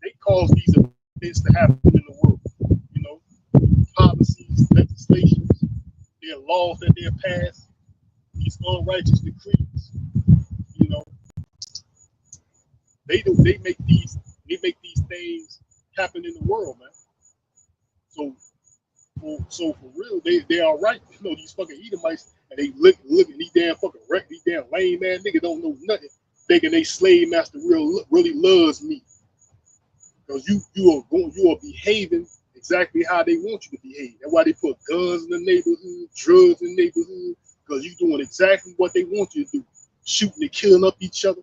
they cause these events to happen in the world. Policies, legislations, their laws that they're passed, these unrighteous decrees. They make these things happen in the world, man. So for real, they are right. These fucking Edomites, and they look at these damn fucking these damn lame man niggas don't know nothing, thinking they slave master really loves me. Because you are behaving exactly how they want you to behave. That's why they put guns in the neighborhood, drugs in the neighborhood, because you doing exactly what they want you to do, shooting and killing up each other.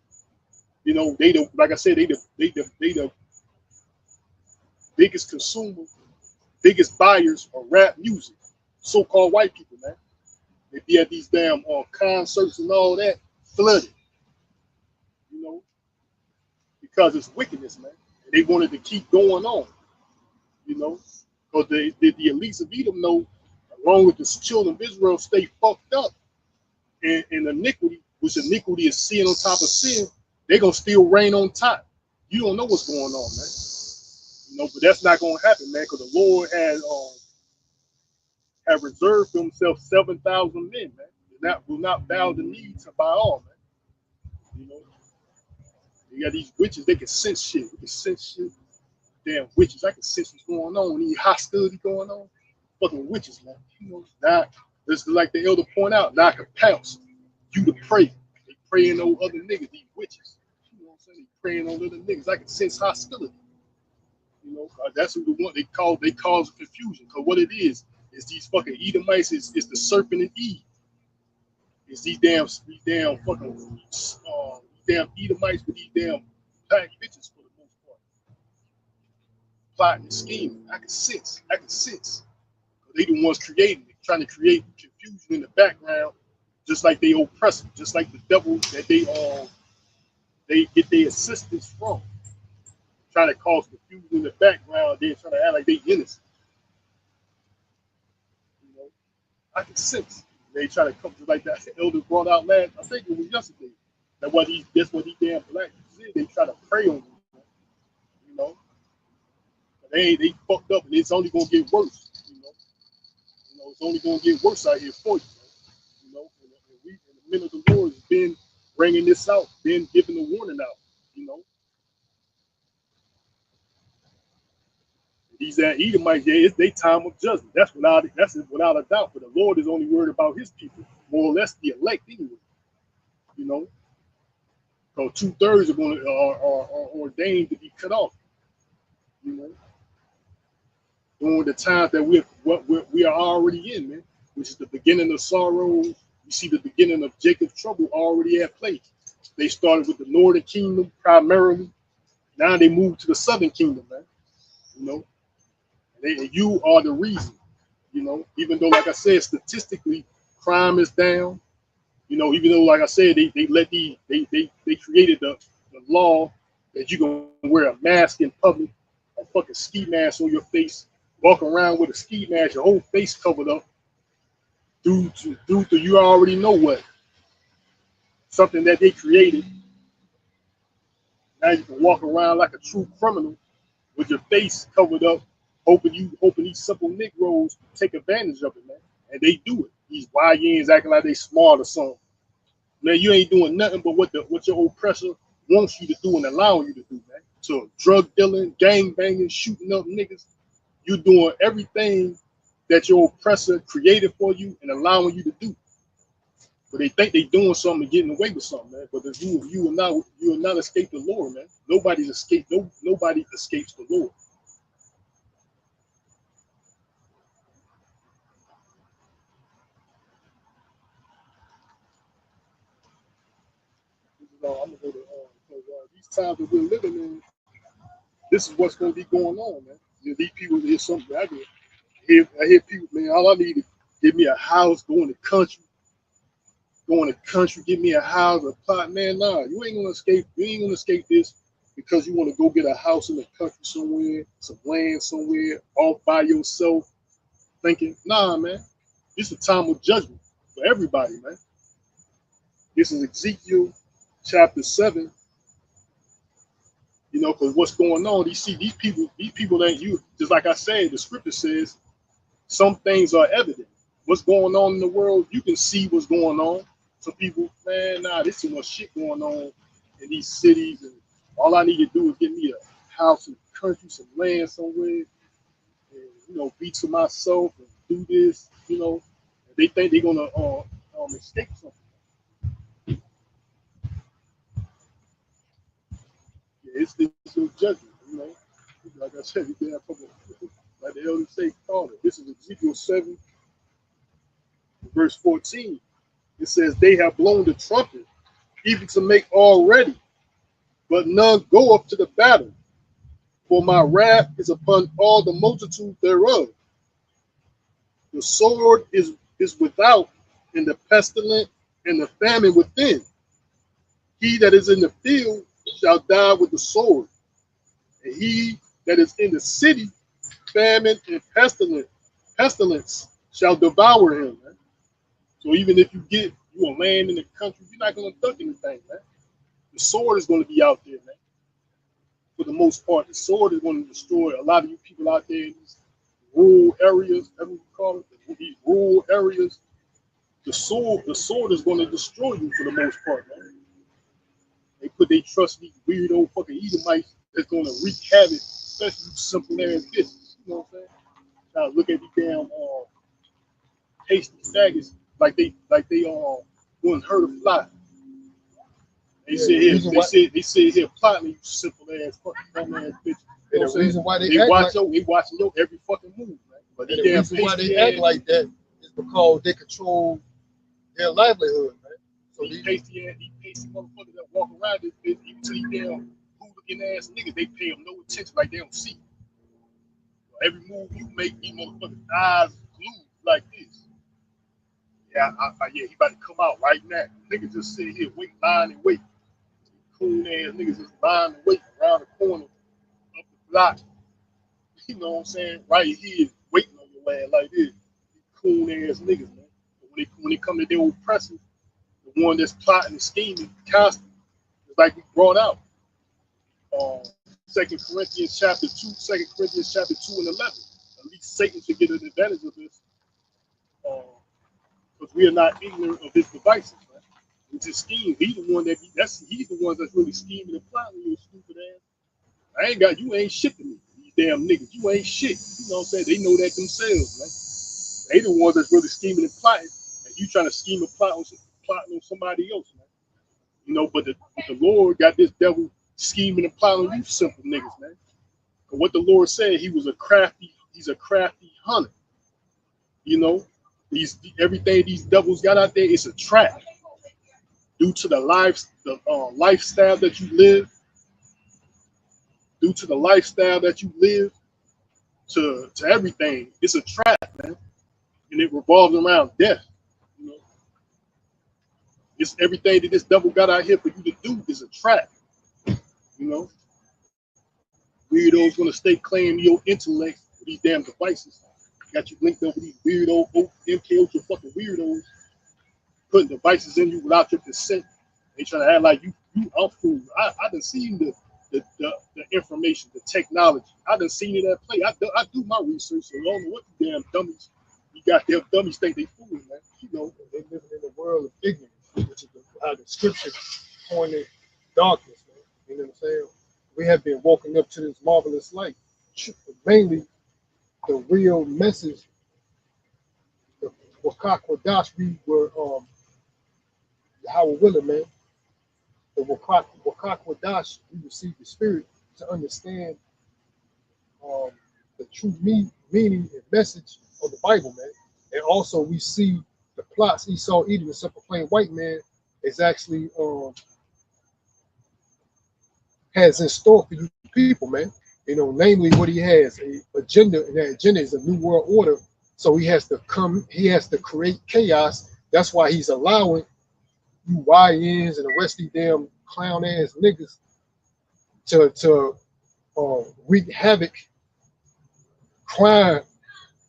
Like I said, they the biggest consumers, biggest buyers of rap music. So-called white people, man. They be at these damn concerts and all that, flooded. Because it's wickedness, man. And they wanted to keep going on. Because the elites of Edom know, along with the children of Israel, stay fucked up in iniquity, which iniquity is sin on top of sin. They're gonna still reign on top. You don't know what's going on, man. But that's not gonna happen, man, because the Lord have reserved for himself 7,000 men, man. That will not bow the knee to Baal, man. You got these witches, they can sense shit. They can sense shit. Damn witches, I can sense what's going on. Any hostility going on. Fucking witches, man. Now, this is like the elder point out, now I can pounce. You to pray. They praying on other niggas, these witches. You know what I'm saying? They praying on other niggas. I can sense hostility. That's what they cause confusion. Because what it is these fucking Edomites, is the serpent and Eve. It's these damn fucking damn Edomites with these damn black bitches for the most part. Plotting and scheming. I can sense. They the ones creating it, trying to create confusion in the background, just like they oppress them, just like the devil that they get their assistance from. Trying to cause confusion in the background, they're trying to act like they innocent. I can sense. They try to come to like that elder brought out last, I think it was yesterday. That's what these damn black did. They try to prey on you, They fucked up, and it's only gonna get worse. It's only gonna get worse out here for you. And we, in the men of the Lord, has been bringing this out, been giving the warning out. These Edomites, yeah, it's their time of judgment. That's without a doubt. But the Lord is only worried about His people, more or less the elect anyway. So 2/3 are ordained to be cut off. During the time that we are already in, man, which is the beginning of sorrows. You see the beginning of Jacob's trouble already at play. They started with the northern kingdom primarily. Now they moved to the southern kingdom, man. You are the reason. You know, even though, like I said, statistically, crime is down. You know, even though, like I said, they created the law that you can wear a mask in public, a fucking ski mask on your face, walk around with a ski mask, your whole face covered up, due to you already know what, something that they created. Now you can walk around like a true criminal with your face covered up, hoping these simple Negroes take advantage of it, man. And they do it. These YNs acting like they smart or something. Man, you ain't doing nothing but what your oppressor wants you to do and allowing you to do, man. So drug dealing, gang banging, shooting up niggas, you doing everything that your oppressor created for you and allowing you to do. But they think they doing something and getting away with something, man. But if you will not escape the Lord, man. Nobody escapes the Lord. I'm gonna go to these times that we're living in. This is what's gonna be going on, man. You know, these people, hear something. I hear people, man. All I need is give me a house, go in the country, give me a house, a plot, man. Nah, you ain't gonna escape. You ain't gonna escape this because you want to go get a house in the country somewhere, some land somewhere, all by yourself, thinking, nah, man. This is a time of judgment for everybody, man. This is Ezekiel chapter 7. You know, because what's going on? These people ain't you. Just like I said, the scripture says some things are evident. What's going on in the world, you can see what's going on. Some people, man, nah, there's too much shit going on in these cities, and all I need to do is get me a house in the country, some land somewhere, and, you know, be to myself and do this, you know. They think they're gonna escape something. Yeah, it's no judgment, you know. Like I said, you can have a couple, like the elders say, call it. This is Ezekiel 7, verse 14. It says, they have blown the trumpet, even to make all ready, but none go up to the battle. For my wrath is upon all the multitude thereof. The sword is without, and the pestilence and the famine within. He that is in the field shall die with the sword, and he that is in the city, famine and pestilence shall devour him. Man. So even if you land in the country, you're not going to duck anything, man. The sword is going to be out there, man. For the most part, the sword is going to destroy a lot of you people out there in these rural areas, that's what we call it, these rural areas. The sword is going to destroy you for the most part, man. They put their trust in these weirdo fucking Edomites that's going to wreak havoc, especially simple ass business. You know what I'm saying? Now look at these damn tasty faggots like they wouldn't hurt a fly. They sit here plotting, you simple ass fucking dumb ass bitch. And the reason why they watching your every fucking move, man. But the reason why they act like that is because they control their livelihood, man. So these pasty motherfuckers that walk around this bitch, even to these damn hooligan ass niggas, they pay them no attention, like they don't see. Every move you make, these motherfuckers eyes glued like this. Yeah, he about to come out right now. Niggas just sit here, lying and wait. Coon ass niggas just lying and wait around the corner up the block. You know what I'm saying? Right here, waiting on your ass like this. Coon ass niggas, man. But when they come to their oppressors, the one that's plotting and scheming constantly, it's like we brought out. 2 Corinthians chapter 2 and 11. At least Satan should get an advantage of this. Because we are not ignorant of his devices, man. It's his scheme. He's the one he's the one that's really scheming and plotting, you stupid ass. You ain't shit to me. These damn niggas, you ain't shit. You know what I'm saying? They know that themselves, man. They the ones that's really scheming and plotting, and you trying to scheme and plotting on somebody else, man. You know, but the Lord got this devil scheming and plotting on you simple niggas, man. But what the Lord said, he's a crafty hunter. You know, everything these devils got out there is a trap. Due to the lifestyle that you live, to everything, it's a trap, man. and it revolves around death. You know, it's everything that this devil got out here for you to do is a trap. You know, weirdos gonna stay claiming your intellect with these damn devices. Got you linked up with these weirdo MK Ultra fucking weirdos, putting devices in you without your consent. They trying to act like you are fool. I done seen the information, the technology. I done seen it at play. I do my research, so I don't know what the damn dummies you got. Them dummies think they fooling, man. You know, they living in a world of ignorance, which is how the scripture pointed darkness, man. You know what I'm saying? We have been woken up to this marvelous light. Mainly the real message, the Wakak Wadash we were Howard Willer, man. The Wakak Wadash, we received the spirit to understand the true meaning and message of the Bible, man. And also we see the plots Esau Edom, the simple plain white man, is actually has in store for you people, man. You know, namely what he has, a agenda, and that agenda is a new world order. So he has to create chaos. That's why he's allowing you YNs and the rest of these damn clown ass niggas to wreak havoc, crime.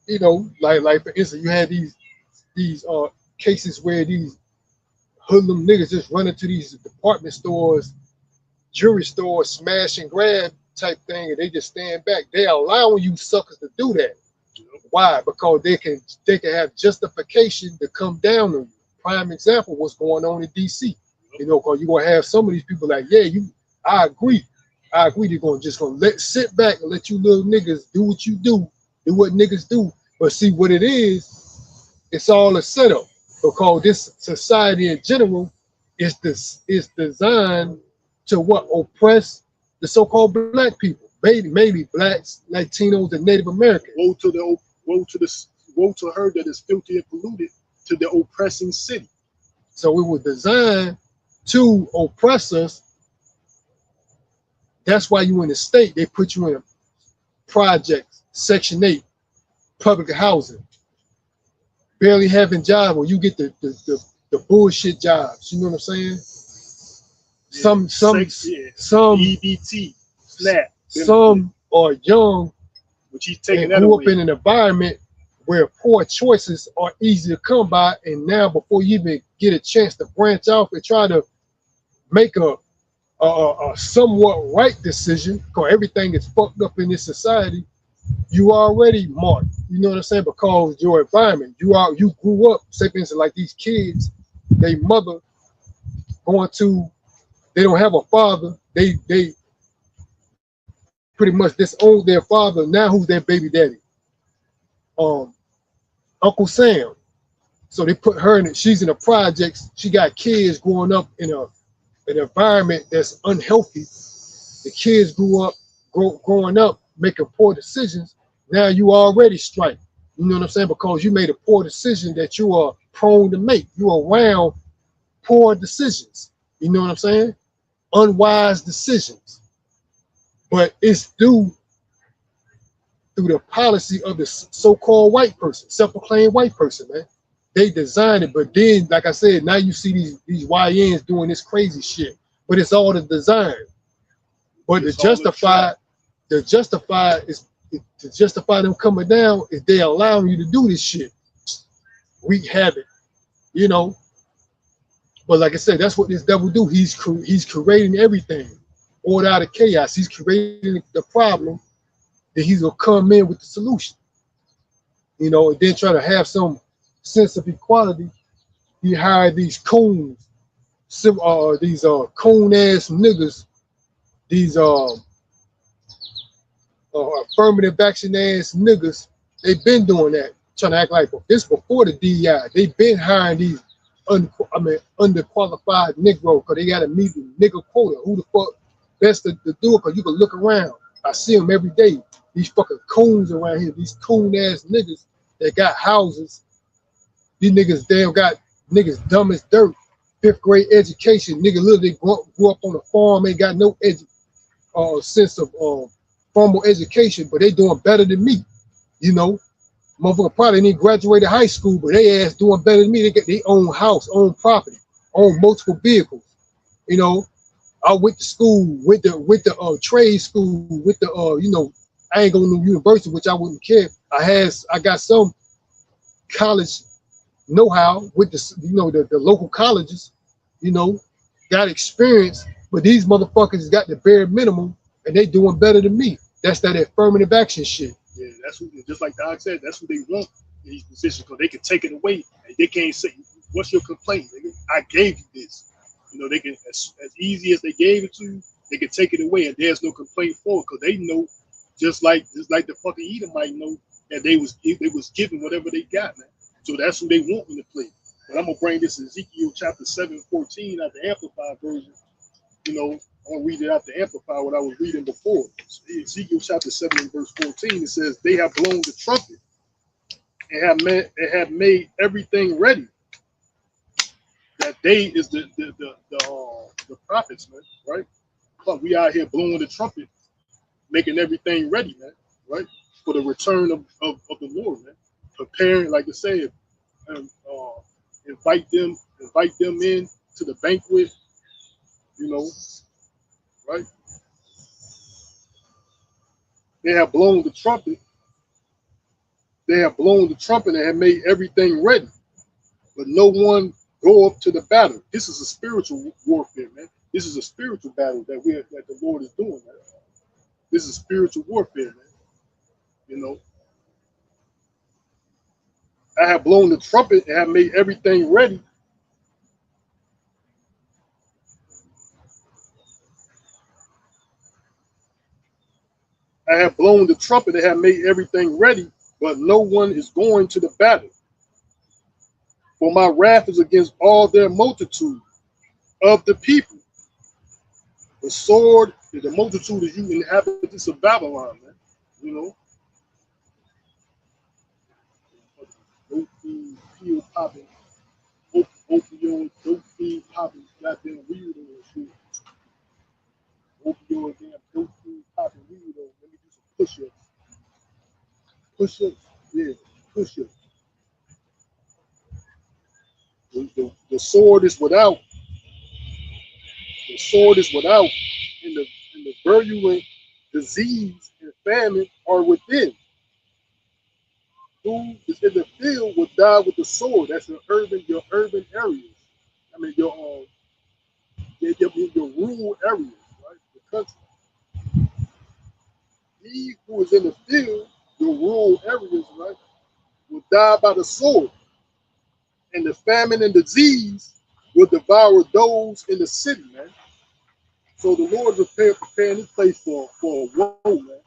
You know, like for instance, you had these cases where these hoodlum niggas just run into these department stores, jewelry stores, smash and grab type thing, and they just stand back. They're allowing you suckers to do that. Why? Because they can have justification to come down on you. Prime example, what's going on in DC. You know, because you're gonna have some of these people like, yeah, I agree. They're gonna sit back and let you little niggas do what you do what niggas do. But see what it is, it's all a setup, because this society in general is designed to what? Oppress the so-called black people, mainly blacks, Latinos, and Native Americans. Woe to her that is filthy and polluted, to the oppressing city. So it was designed to oppress us. That's why you in the state, they put you in a project, Section 8, public housing, barely having jobs, or you get the bullshit jobs. You know what I'm saying? Yeah, some EBT, SNAP. Some are young, which he's taking and grew up in an environment where poor choices are easy to come by, and now before you even get a chance to branch off and try to make a somewhat right decision, because everything is fucked up in this society, you already marked. You know what I'm saying? Because your environment, you grew up, say for instance, like these kids, they mother they don't have a father, they pretty much disown their father. Now who's their baby daddy? Uncle Sam. So they put her in it. She's in the projects. She got kids growing up in an environment that's unhealthy. The kids growing up making poor decisions. Now you already strike. You know what I'm saying? Because you made a poor decision that you are prone to make. You are around poor decisions. You know what I'm saying? Unwise decisions. But it's due through the policy of the so-called white person, self-proclaimed white person, man. They designed it, but then, like I said, now you see these YNs doing this crazy shit. But it's all the design. But to justify them coming down is they allowing you to do this shit. Wreak havoc, you know. But like I said, that's what this devil do. He's creating everything, order out of chaos. He's creating the problem, that he's gonna come in with the solution, you know, and then try to have some sense of equality. He hired these coons, these coon ass niggas, these affirmative action ass niggas. They've been doing that, trying to act like this before the DEI. They've been hiring these underqualified Negro, because they got to meet the nigga quota. Who the fuck best to do it? Because you can look around. I see them every day. These fucking coons around here, these coon ass niggas that got houses. These niggas damn got niggas dumb as dirt. 5th grade education. Nigga literally grew up on a farm, ain't got no sense of formal education, but they doing better than me, you know. Motherfucker probably didn't graduate high school, but they ass doing better than me. They get their own house, own property, own multiple vehicles. You know, I went to school with the trade school with the I ain't going to university, which I wouldn't care. I got some college know-how with the local colleges, got experience, but these motherfuckers got the bare minimum and they doing better than me. That's that affirmative action shit. Yeah, that's what, just like Doc said, that's what they want in these positions because they can take it away. And they can't say, "What's your complaint? I gave you this." They can as easy as they gave it to you, they can take it away, and there's no complaint for it because they know, just like the fucking Edomite know that they was given whatever they got, man. So that's who they want in the play. But I'm gonna bring this Ezekiel chapter 7:14 out the Amplified version. I'm gonna read it out the Amplified what I was reading before. Ezekiel chapter 7 and verse 14, it says, "They have blown the trumpet and have made everything ready." That they is the prophets, man, right? But we out here blowing the trumpet, making everything ready, man, right? For the return of the Lord, man. Preparing, like I said, and invite them in to the banquet, right? They have blown the trumpet. They have blown the trumpet and have made everything ready, but no one go up to the battle. This is a spiritual warfare, man. This is a spiritual battle that the Lord is doing, man. This is spiritual warfare, man. I have blown the trumpet and have made everything ready. I have blown the trumpet and have made everything ready, but no one is going to the battle. For my wrath is against all their multitude of the people. The sword is the multitude of you inhabitants of Babylon, man. Dope fiend, peel popping, opioid, dope fiend popping, goddamn weirdo and shit. Opioid, damn dope fiend popping weirdo. Let me do some push-ups. Push-ups, yeah, push-ups. The sword is without. The sword is without, and the virulent disease and famine are within. Who is in the field will die with the sword. That's your urban areas. I mean your rural areas, right? The country. He who is in the field, your rural areas, right, will die by the sword, and the famine and disease will devour those in the city, man. So the Lord is preparing this place for a woe, man.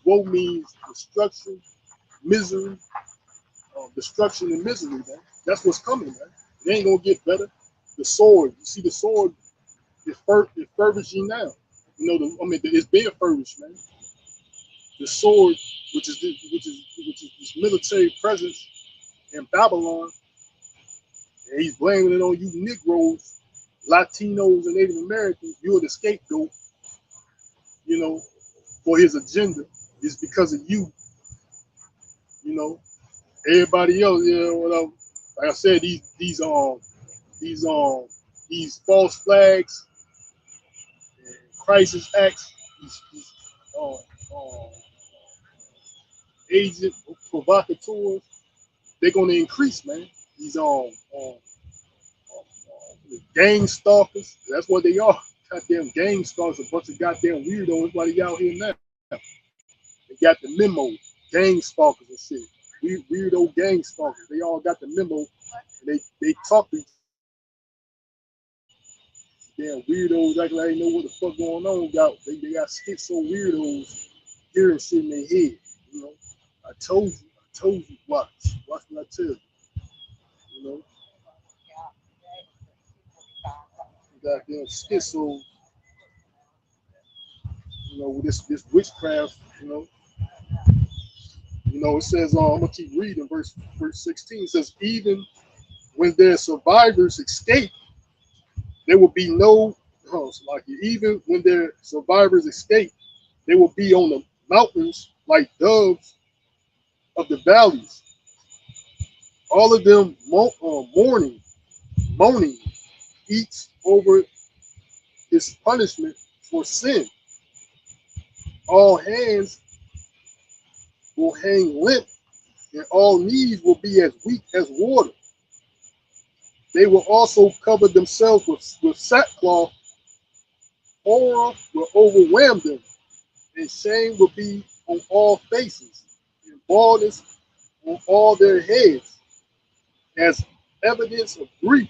Woe means destruction, misery, destruction and misery, man. That's what's coming, man. It ain't gonna get better. The sword, you see, the sword is furbishing now. It's being furbished, man. The sword, which is this military presence in Babylon, and he's blaming it on you Negroes, Latinos, and Native Americans. You're the scapegoat, for his agenda. It's because of you, Everybody else, like I said, these false flags, and crisis acts, these agent provocateurs, they're gonna increase, man. These gang stalkers, that's what they are. Goddamn gang stalkers, a bunch of goddamn weirdos. Everybody out here now. They got the memo, gang stalkers and shit. Weirdo gang stalkers. They all got the memo. And they talk to damn weirdos acting like they know what the fuck going on. They got schizo weirdos hearing shit in their head. I told you, watch what I tell you. Goddamn schizo, with this witchcraft, it says, I'm gonna keep reading verse 16. It says, even when their survivors escape, there will be no, even when their survivors escape, they will be on the mountains like doves of the valleys. all of them moaning each over his punishment for sin. All hands will hang limp, and all knees will be as weak as water. They will also cover themselves with sackcloth. Horror will overwhelm them, and shame will be on all faces, and baldness on all their heads, as evidence of grief.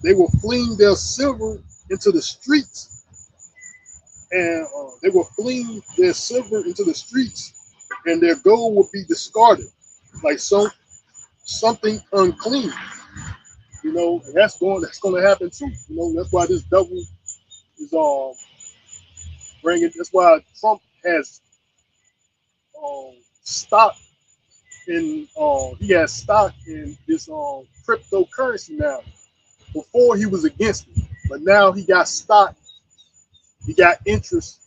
They will fling their silver into the streets, and they will fling their silver into the streets, and their gold will be discarded like something unclean. You know, and that's going to happen too. You know, that's why this devil is bringing. That's why Trump has stock in he has stock in this cryptocurrency now. Before he was against it, but now he got stock. He got interest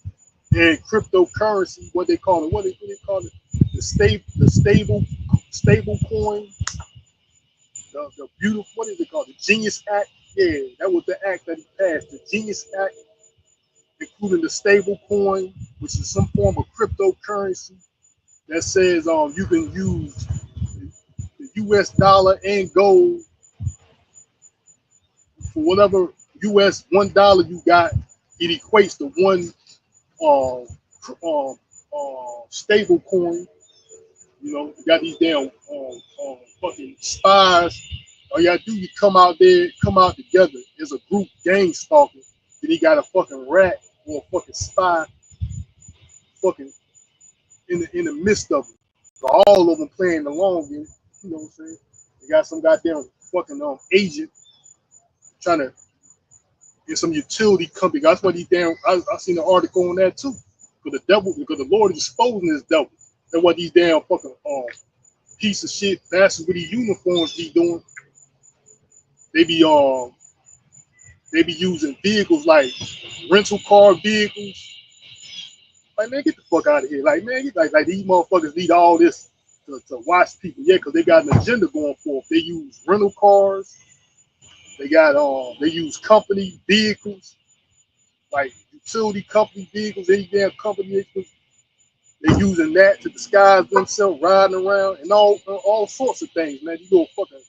in cryptocurrency. What they call it? What they call it? The stable coin. The beautiful. What is it called? The Genius Act. Yeah, that was the act that he passed. The Genius Act, including the stable coin, which is some form of cryptocurrency that says you can use the U.S. dollar and gold for whatever US $1 you got, it equates to one uh, stable coin. You know, you got these damn fucking spies. All you gotta do, you come out there, come out together as a group gang stalking. Then he got a fucking rat or a fucking spy fucking in the midst of it. So all of them playing along, you know what I'm saying? You got some goddamn fucking agent trying to get some utility company. That's what these damn. I seen an article on that too. Because the Lord is exposing this devil. And what these damn fucking piece of shit bastards with these uniforms be doing. They be using vehicles like rental car vehicles. Like, man, get the fuck out of here. Like, man, like these motherfuckers need all this to watch people. Yeah, because they got an agenda going for it. They use rental cars. They use company vehicles, like utility company vehicles, any damn company they're using that to disguise themselves, riding around and all sorts of things, man. You little fucking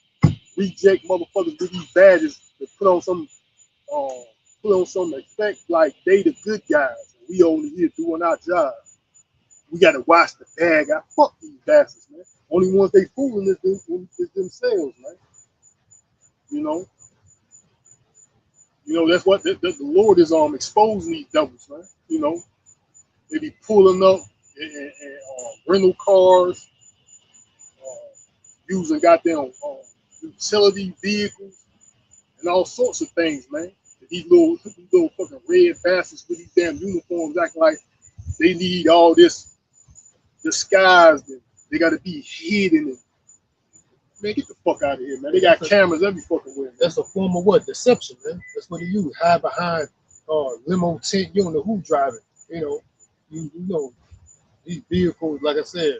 reject motherfuckers with these badges that put on some effect like they the good guys. We only here doing our job. We gotta watch the bag. I fuck these bastards, man. Only ones they fooling is themselves, man. You know. You know, that's what the Lord is exposing these devils, man. You know, they be pulling up and rental cars, using goddamn utility vehicles and all sorts of things, man. These little fucking red bastards with these damn uniforms acting like they need all this disguised and they gotta be hidden. And, man, get the fuck out of here, man. They got cameras every fucking way. That's a form of what? Deception, man. That's what they use. Hide behind limo tent. You don't know who driving. You know, you know these vehicles, like I said,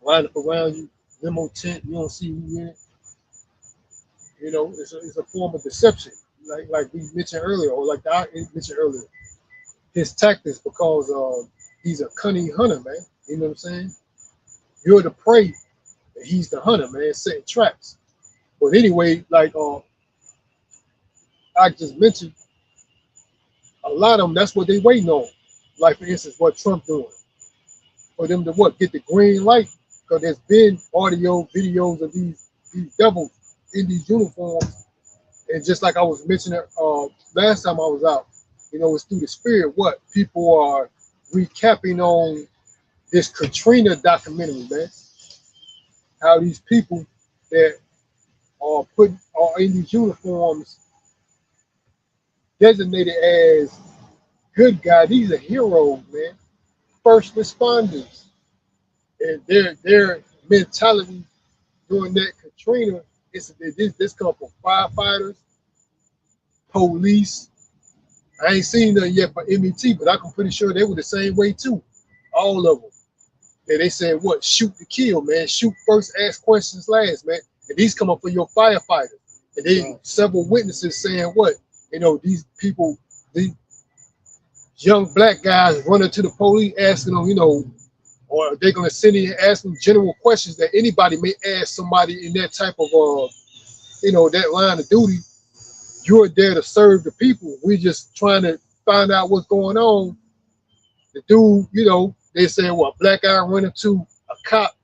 line up around you, limo tent. You don't see who in it. You know, it's a form of deception, like we mentioned earlier, or like I mentioned earlier. His tactics, because he's a cunning hunter, man. You know what I'm saying? You're the prey, and he's the hunter, man, setting traps. But anyway, like I just mentioned, a lot of them, that's what they waiting on. Like, for instance, what Trump doing. For them to what? Get the green light. Because there's been audio, videos of these devils in these uniforms. And just like I was mentioning last time I was out, you know, it's through the spirit. What? People are recapping on this Katrina documentary, man. How these people that are in these uniforms designated as good guys. These are heroes, man. First responders, and their mentality during that Katrina. This come from firefighters, police, I ain't seen nothing yet for MET, but I'm pretty sure they were the same way too. All of them. And they said, what? Shoot to kill, man. Shoot first, ask questions last, man. And these come up for your firefighter. And then several witnesses saying what? You know, these people, these young black guys running to the police asking them, you know, or they're gonna send in and ask them general questions that anybody may ask somebody in that type of you know, that line of duty. You're there to serve the people. We're just trying to find out what's going on. The dude, you know, they said, well, a black guy running to a cop,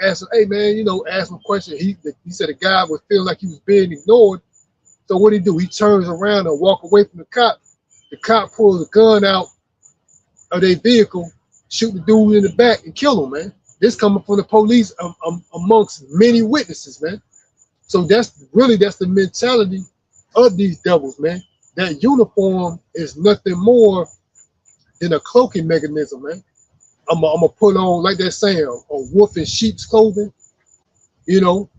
asked him, hey man, you know, ask him a question. He said the guy was feeling like he was being ignored. So what he do? He turns around and walk away from the cop. The cop pulls a gun out of their vehicle, shoot the dude in the back and kill him, man. This coming from the police amongst many witnesses, man. So that's the mentality of these devils, man. That uniform is nothing more than a cloaking mechanism, man. I'm gonna put on, like that saying, a wolf in sheep's clothing. You know,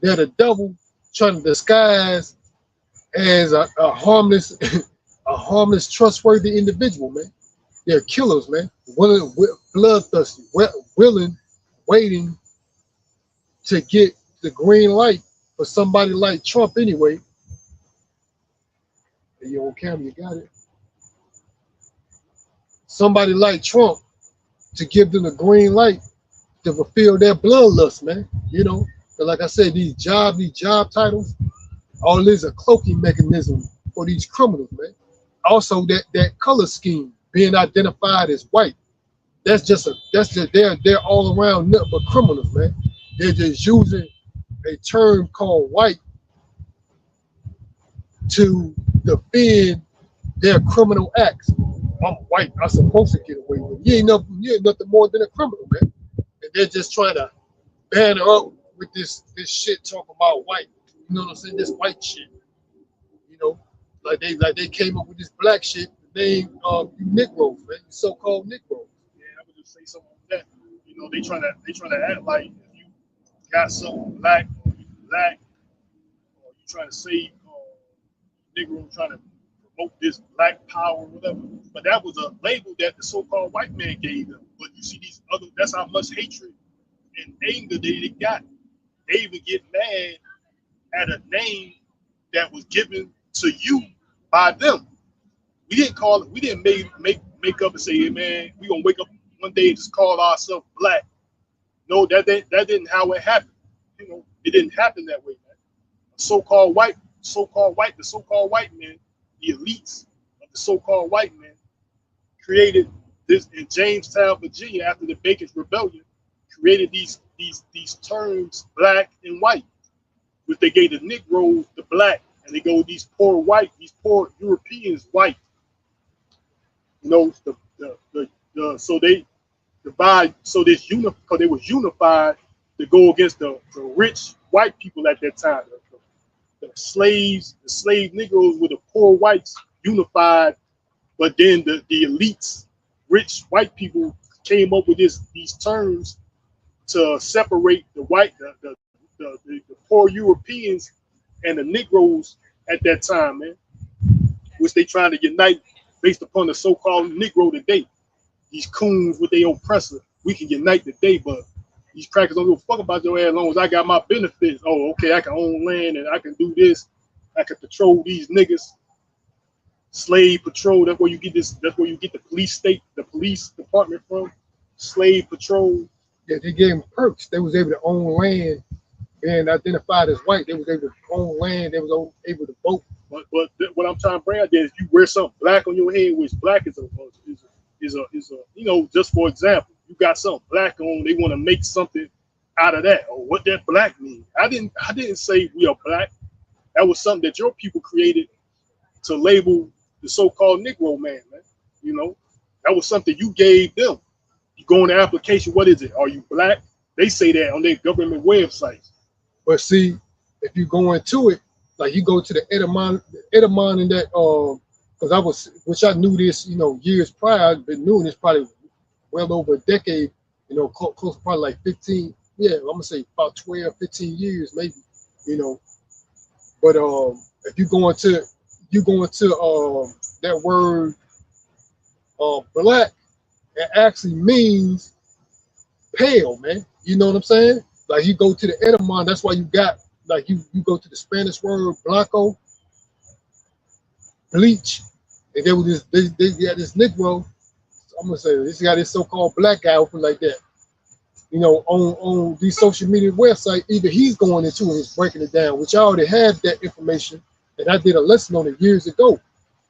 they're the devil trying to disguise as a harmless, a harmless, trustworthy individual, man. They're killers, man. Bloodthirsty, willing, waiting to get the green light for somebody like Trump anyway. Hey, you on camera, you got it. Somebody like Trump to give them the green light to fulfill their bloodlust, man. You know, like I said, these job titles, all this is a cloaking mechanism for these criminals, man. Also, that color scheme being identified as white, they're all around nothing but criminals, man. They're just using a term called white to defend their criminal acts. I'm white, I'm supposed to get away with it. You ain't nothing more than a criminal, man. And they're just trying to banner up with this shit talking about white. You know what I'm saying? This white shit. You know, like they came up with this black shit, named you Negroes, man. You so-called Negroes. Yeah, I would just say something like that. You know, they trying to act like if you got something black, or you black, or you trying to say Negro trying to promote this black power or whatever. But that was a label that the so-called white man gave them. But you see these other, that's how much hatred and anger they got. They even get mad at a name that was given to you by them. We didn't call it, we didn't make up and say, hey man, we gonna wake up one day and just call ourselves black. No, that didn't how it happened. You know, it didn't happen that way, man. The so-called white men, the elites of the so-called white men, created this in Jamestown, Virginia, after the Bacon's Rebellion, created these terms black and white, which they gave the Negroes the black, and they go these poor poor Europeans white. You know, so they divide, so this because they was unified to go against the rich white people at that time. The slave Negroes with the poor whites unified, but then the elites, rich white people came up with these terms to separate the poor Europeans and the Negroes at that time, man, which they trying to unite based upon the so-called Negro today. These coons with their oppressor, we can unite today, but these crackers don't give a fuck about your ass as long as I got my benefits. Oh, okay, I can own land and I can do this. I can patrol these niggas. Slave patrol, that's where you get this, that's where you get the police department from. Slave patrol. Yeah, they gave them perks. They was able to own land, being identified as white. They was able to own land. They was able to vote. But what I'm trying to bring out there is you wear something black on your head, which black is a you know, just for example, you got something black on, they want to make something out of that, or what that black means. I didn't say we are black. That was something that your people created to label the so-called Negro man. You know, that was something you gave them. You go on the application, what is it? Are you black? They say that on their government websites. But see, if you go into it, like you go to the Edamon in that, because which I knew this, you know, years prior. I've been doing this probably well over a decade, you know, close to probably like 15, yeah, I'm gonna say about 12, 15 years maybe, you know. But if you go into that word black, it actually means pale, man. You know what I'm saying? Like you go to the etymon, that's why you got like you go to the Spanish word blanco, bleach, and there was this got this Negro. I'm gonna say this got this so-called black guy open like that. You know, on these social media websites, either he's going into it and he's breaking it down, which I already had that information, and I did a lesson on it years ago.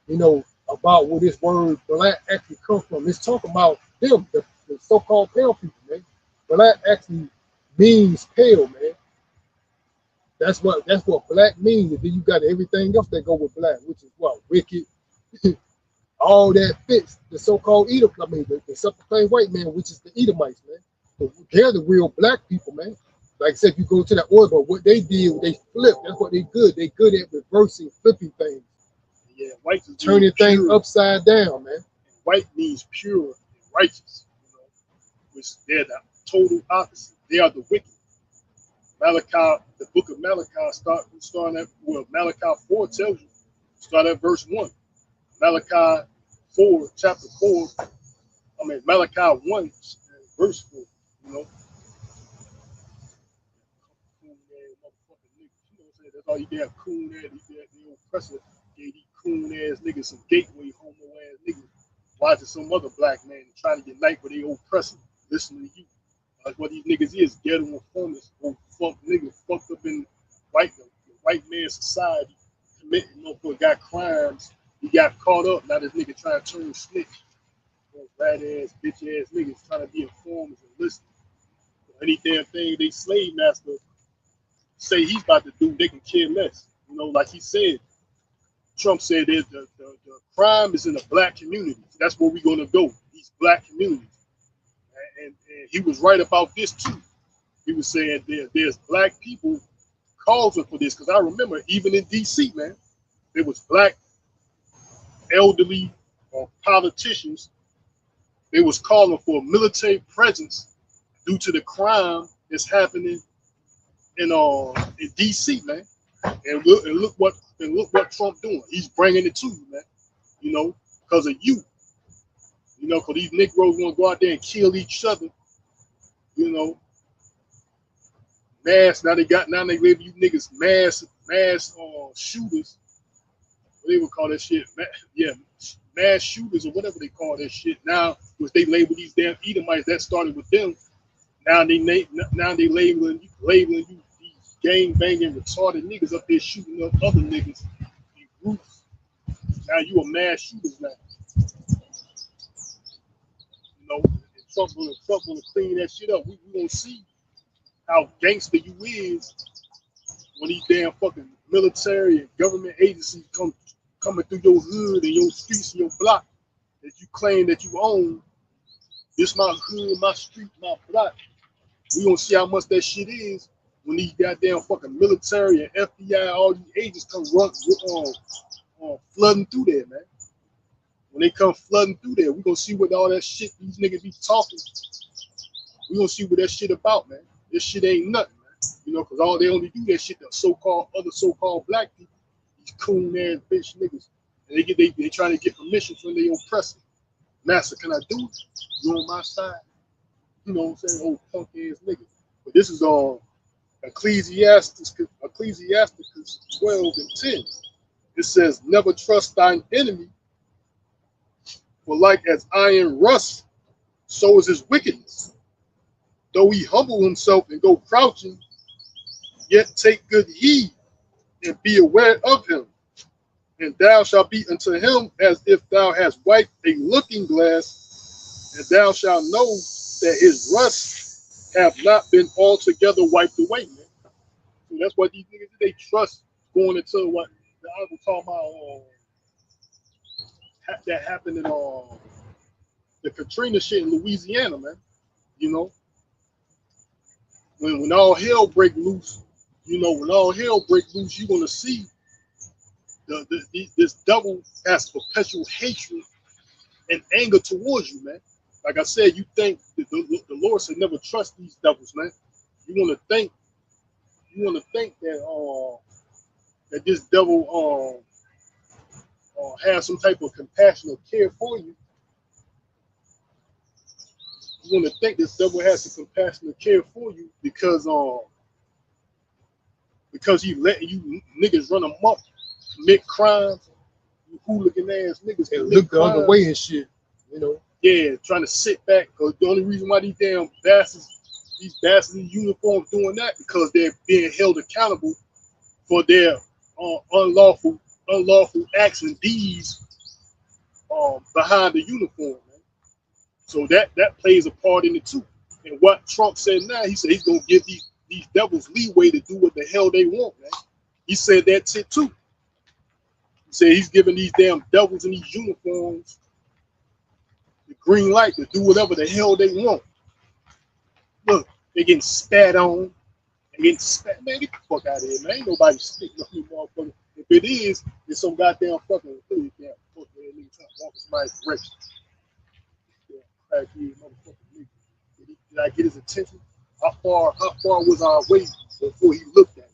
You know about where this word black actually comes from. It's talking about them, the so-called pale people, man. Black actually means pale, man. That's what black means. And then you got everything else that go with black, which is what wicked. All that fits the so-called Edom. I mean, the self-proclaimed white man, which is the Edomites, man. So they're the real black people, man. Like I said, if you go to that order, but what they did, they flipped. That's what they good. They good at reversing, flipping things. Yeah, white is Turning things pure. upside down, man. White means pure and righteous, you know, which they're the total opposite. They are the wicked. Malachi, the book of Malachi, starting at, well, Malachi 4 tells you, start at verse 1. Malachi 4, chapter 4, Malachi 1, verse 4, you know. Coon ass motherfucking niggas, you know what I'm saying? That's all you get, coon ass, the oppressor gave these coon ass niggas, some gateway homo ass niggas, watching some other black man trying to unite with their oppressor, listening to you. Like what these niggas is, ghetto informants, old fuck niggas fucked up in the white man society, committing motherfucker, got crimes, he got caught up, now this nigga trying to turn snitch. Those rat ass, bitch ass niggas trying to be informers and listen. Any damn thing they slave master say he's about to do, they can care less. You know, like he said, Trump said that the crime is in the black community. That's where we're gonna go, these black communities. And he was right about this too. He was saying there's black people causing for this. Because I remember even in DC, man, there was black elderly politicians. They was calling for a military presence due to the crime that's happening in DC, man. And look what Trump doing. He's bringing it to you, man. You know, because of you. You know, because these Negroes want to go out there and kill each other. You know, mass. Now they label you niggas mass shooters. What they would call that shit? Mass shooters or whatever they call that shit. Now, which they label these damn Edomites. That started with them. Now they labeling you these gang banging retarded niggas up there shooting up other niggas in groups. Now you a mass shooters now. You know, Trump gonna clean that shit up. We gonna see how gangster you is when these damn fucking military and government agencies coming through your hood and your streets and your block that you claim that you own. This my hood, my street, my block. We gonna see how much that shit is when these goddamn fucking military and FBI, all these agents come flooding through there, man. When they come flooding through there, we gonna see what all that shit these niggas be talking. We gonna see what that shit about, man. This shit ain't nothing, man. You know, because all they only do that shit, the other so-called black people, these coon ass bitch niggas, and they trying to get permission from their oppressor. Master, can I do it? You on my side? You know what I'm saying? Old punk ass niggas. But this is Ecclesiasticus 12 and 10. It says, never trust thine enemy, for like as iron rusts, so is his wickedness. Though he humble himself and go crouching, yet take good heed and be aware of him. And thou shalt be unto him as if thou hast wiped a looking glass, and thou shalt know that his rust have not been altogether wiped away, man. So that's what these niggas do. They trust going into what the other talking about that happened in the Katrina shit in Louisiana, man. You know, when all hell break loose, you're gonna see this devil has perpetual hatred and anger towards you, man. Like I said, you think the Lord said never trust these devils, man. You want to think that that this devil have some type of compassion or care for you, you want to think this devil has some compassion or care for you because he letting you niggas run amok, commit crimes, you hooligan ass niggas And commit look the crimes. other way and shit, you know. Yeah, trying to sit back. Cause the only reason why these bastards in uniforms doing that because they're being held accountable for their unlawful acts and deeds behind the uniform, man. So that plays a part in it too. And what Trump said now, he said he's gonna give these devils leeway to do what the hell they want, man. He said that shit too. He said he's giving these damn devils in these uniforms the green light to do whatever the hell they want. Look, they getting spat on. They getting spat. Man, get the fuck out of here, man. Ain't nobody spitting on you, motherfucker. If it is, it's some goddamn fucking damn fuck man, nigga trying to walk in somebody's direction. Damn crackhead motherfucking nigga. Did I get his attention? How far was our way before he looked at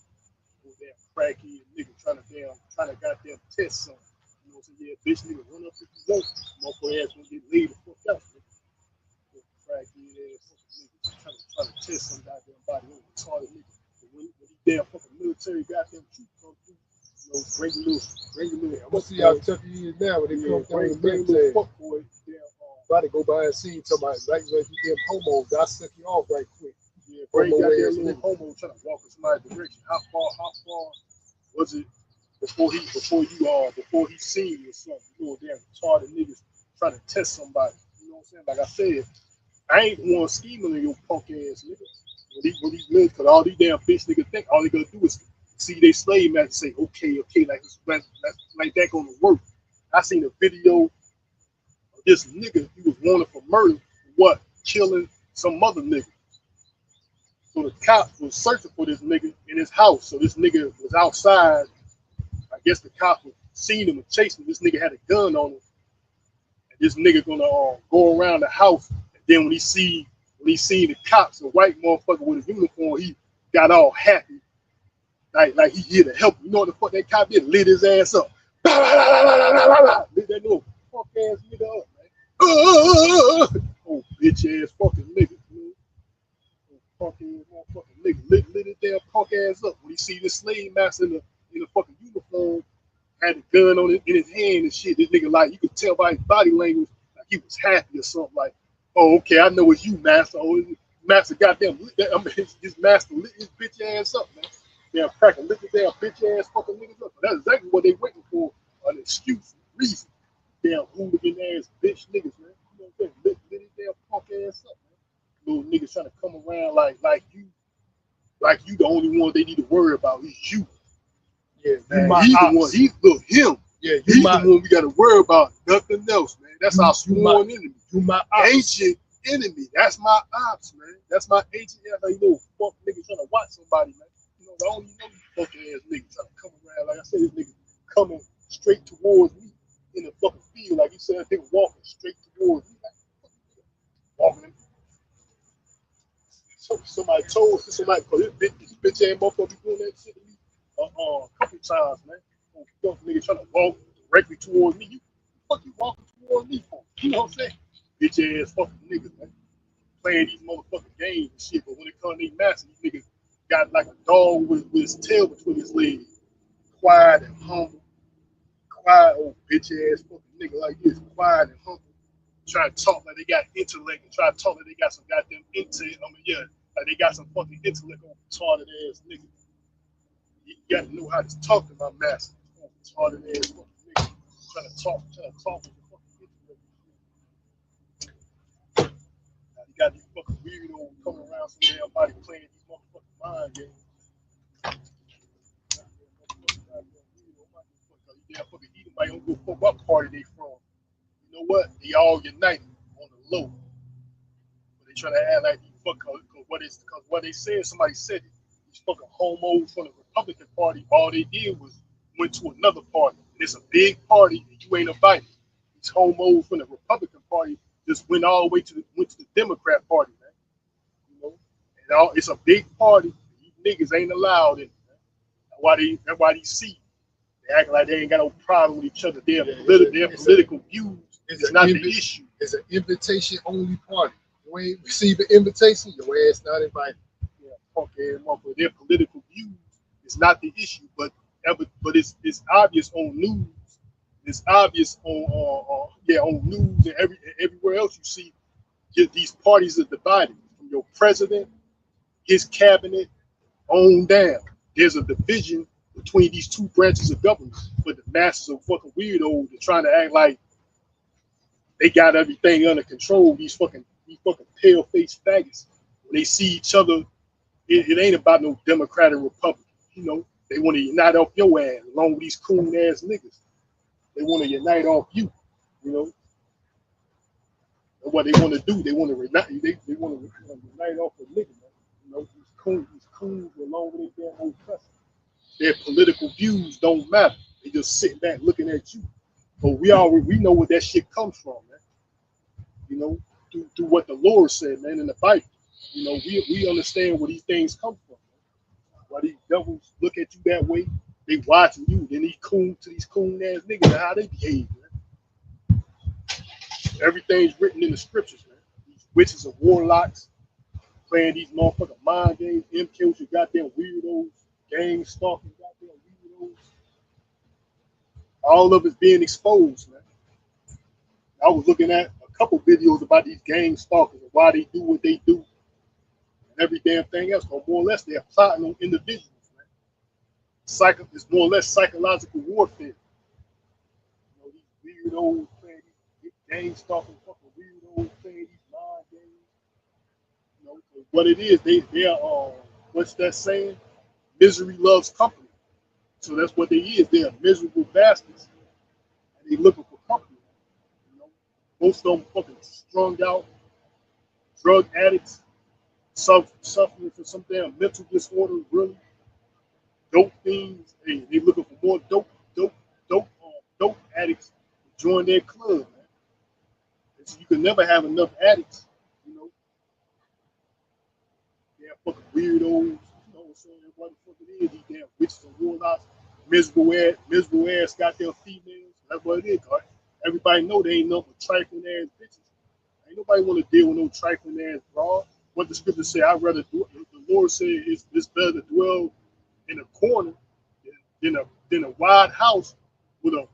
me? Damn crackhead nigga trying to goddamn test something. You know what I'm saying? Yeah, bitch nigga run up if you want. Motherfucker ass gonna get laid the fuck out. Crackhead ass fucking nigga trying to test some goddamn body over retarded nigga. When these damn fucking military goddamn troops come through, you know, bring a little. I'm gonna see how tough he is now when they come through the military. Fuck boy, damn. About to go by and see somebody like you damn homos. I'll suck you off right quick. Yeah, bring got that little homo trying to walk in somebody's direction. How far was it before he seen you or something? You know, damn retarded niggas trying to test somebody. You know what I'm saying? Like I said, I ain't one scheming on your punk ass niggas. When these niggas, cause all these damn bitch niggas think all they gonna do is see they slave master say, okay, like that gonna work. I seen a video of this nigga, he was wanted for murder, killing some other nigga. So the cops was searching for this nigga in his house. So this nigga was outside. I guess the cops was seeing him and chasing him. This nigga had a gun on him. And this nigga gonna go around the house. And then when he see the cops, a white motherfucker with a uniform, he got all happy. Like he here to help. You know what the fuck that cop did? Lit his ass up. Lit that little fuck ass nigga up, man. Oh, bitch ass fucking nigga. Fucking motherfucking nigga lit his damn punk ass up when he see this slave master in the fucking uniform, had the gun on it in his hand and shit. This nigga, like, you could tell by his body language like he was happy or something. Like, oh, okay, I know it's you, master. Oh, master goddamn lit that. I mean, his master lit his bitch ass up, man. Damn cracker lit his damn bitch ass fucking niggas up. But that's exactly what they waiting for, an excuse, reason. Damn hooligan ass bitch niggas, man. You know what I'm saying? Lit his damn punk ass up, man. Little niggas trying to come around like you the only one they need to worry about is you. Yeah, man, he's the one. Him. Yeah, he's the one we got to worry about. Nothing else, man. That's our sworn enemy. You my ancient enemy. That's my ops, man. That's my ancient enemy. You know, fuck niggas trying to watch somebody, man. You know, the only fucking ass niggas trying to come around. Like I said, this nigga coming straight towards me in the fucking field. Like you said, they walking straight towards me. Walking. So somebody cause this bitch ass motherfucker be doing that shit to me a couple times, man. Fuck nigga trying to walk directly towards me. You fuck you walking towards me for? You know what I'm saying? Bitch ass fucking niggas, man. Playing these motherfucking games and shit, but when it comes to these masters, these niggas got like a dog with his tail between his legs. Quiet and humble. Quiet old bitch ass fucking nigga like this. Quiet and humble. Try to talk like they got intellect and try to talk like they got some goddamn intellect. I mean, yeah, like they got some fucking intellect on retarded ass nigga. You got to know how to talk to my master. Retarded ass fucking nigga. Trying to talk with your fucking intellect. Now you got these fucking weirdos coming around some damn body playing these motherfucking mind games. You damn fucking Edomite don't give a fuck what party they from. You know what? They all united on the low. But they try to act like these fuckers, because what they said, somebody said it. These fucking homos from the Republican Party, all they did was went to another party. And it's a big party, and you ain't invited. These homos from the Republican Party just went all the way to the Democrat Party, man. You know, and it's a big party. These niggas ain't allowed in it, man. That's why they see They act like they ain't got no problem with each other. Their It's political views it's is an not the invi- issue. it's an invitation only party. You ain't receive an invitation, your ass not invited. Yeah, fuck motherfucker. Their political views is not the issue, but it's obvious on news. It's obvious on news and everywhere else you see. These parties are divided from your president, his cabinet, on down. There's a division between these two branches of government, but the masses of fucking weirdos are trying to act like they got everything under control. These fucking pale faced faggots. When they see each other, it ain't about no Democrat and Republican. You know, they want to unite off your ass along with these coon ass niggas. They want to unite off you. You know, and what they want to do, they want to unite. They want to unite off the niggas. You know, these coons along with their damn oppressors. Their political views don't matter. They just sitting back looking at you. But we know where that shit comes from, man. You know, through what the Lord said, man, in the Bible. You know, we understand where these things come from. Man. Why these devils look at you that way, they watching you. Then these coon ass niggas and how they behave, man. Everything's written in the scriptures, man. These witches and warlocks playing these motherfucking mind games, MKs, you goddamn weirdos, gang stalking, goddamn weirdos. All of it's being exposed, man. I was looking at a couple videos about these gang stalkers and why they do what they do and every damn thing else. But more or less, they're plotting on individuals, man. It's more or less psychological warfare. You know, these weirdos playing these gang stalking fucking weirdos playing these mind games. You know, what it is, they are what's that saying? Misery loves company. So that's what they is. They are miserable bastards, and they looking for company. You know, most of them fucking strung out, drug addicts, suffering from some damn mental disorder. Really, dope fiends. They looking for more dope addicts to join their club, man. And so you can never have enough addicts. You know, damn fucking weirdos. You know what I'm saying? What the fuck it is? These damn witches and warlocks, miserable ass goddamn females. That's what it is. Cause everybody know they ain't nothing but trifling ass bitches. Ain't nobody want to deal with no trifling ass broad. What the scripture say, I'd rather do. The Lord said it's better to dwell in a corner than a wide house with a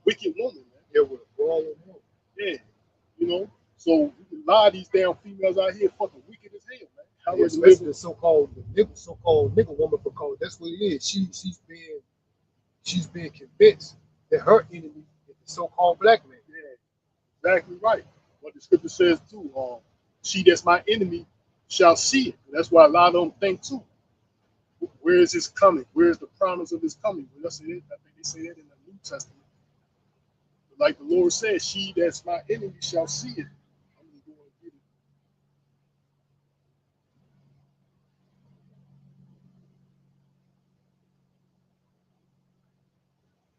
wicked woman, man. Yeah, with a brawling woman. Yeah, you know. So a lot of these damn females out here fucking wicked as hell, man. How Yeah, is especially the so-called nigga woman, because that's what it is. She's being convinced that her enemy is the so-called black man. Yeah, exactly right. What the scripture says too. She that's my enemy shall see it. That's why a lot of them think too. Where is his coming? Where is the promise of his coming? Well, that's it. I think they say that in the New Testament. But like the Lord said, she that's my enemy shall see it. I'm gonna go and get it.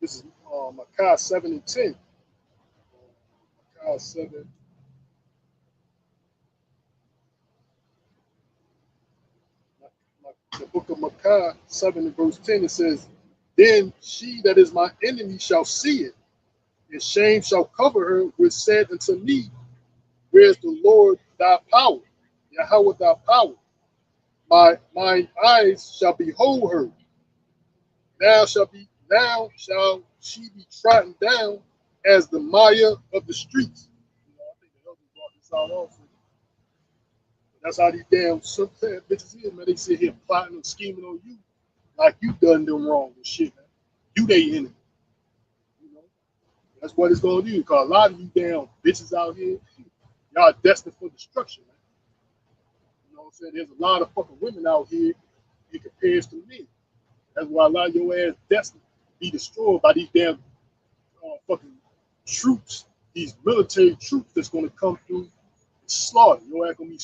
This is Micah 7 and 10. Micah 7. The book of Micah 7 and verse 10, it says, then she that is my enemy shall see it, and shame shall cover her, which said unto me, where is the Lord thy power? Yahweh thy power. My eyes shall behold her. Now shall she be trodden down as the mire of the streets. You know, I think the elder brought this out also. That's how these damn bitches is, man. They sit here plotting and scheming on you like you done them wrong and shit, man. You they enemy. You know, that's what it's gonna do. Cause a lot of you damn bitches out here, y'all destined for destruction, man. You know what I'm saying? There's a lot of fucking women out here in comparison to men. That's why a lot of your ass destined to be destroyed by these damn fucking troops, these military troops that's gonna come through and slaughter. Your ass gonna be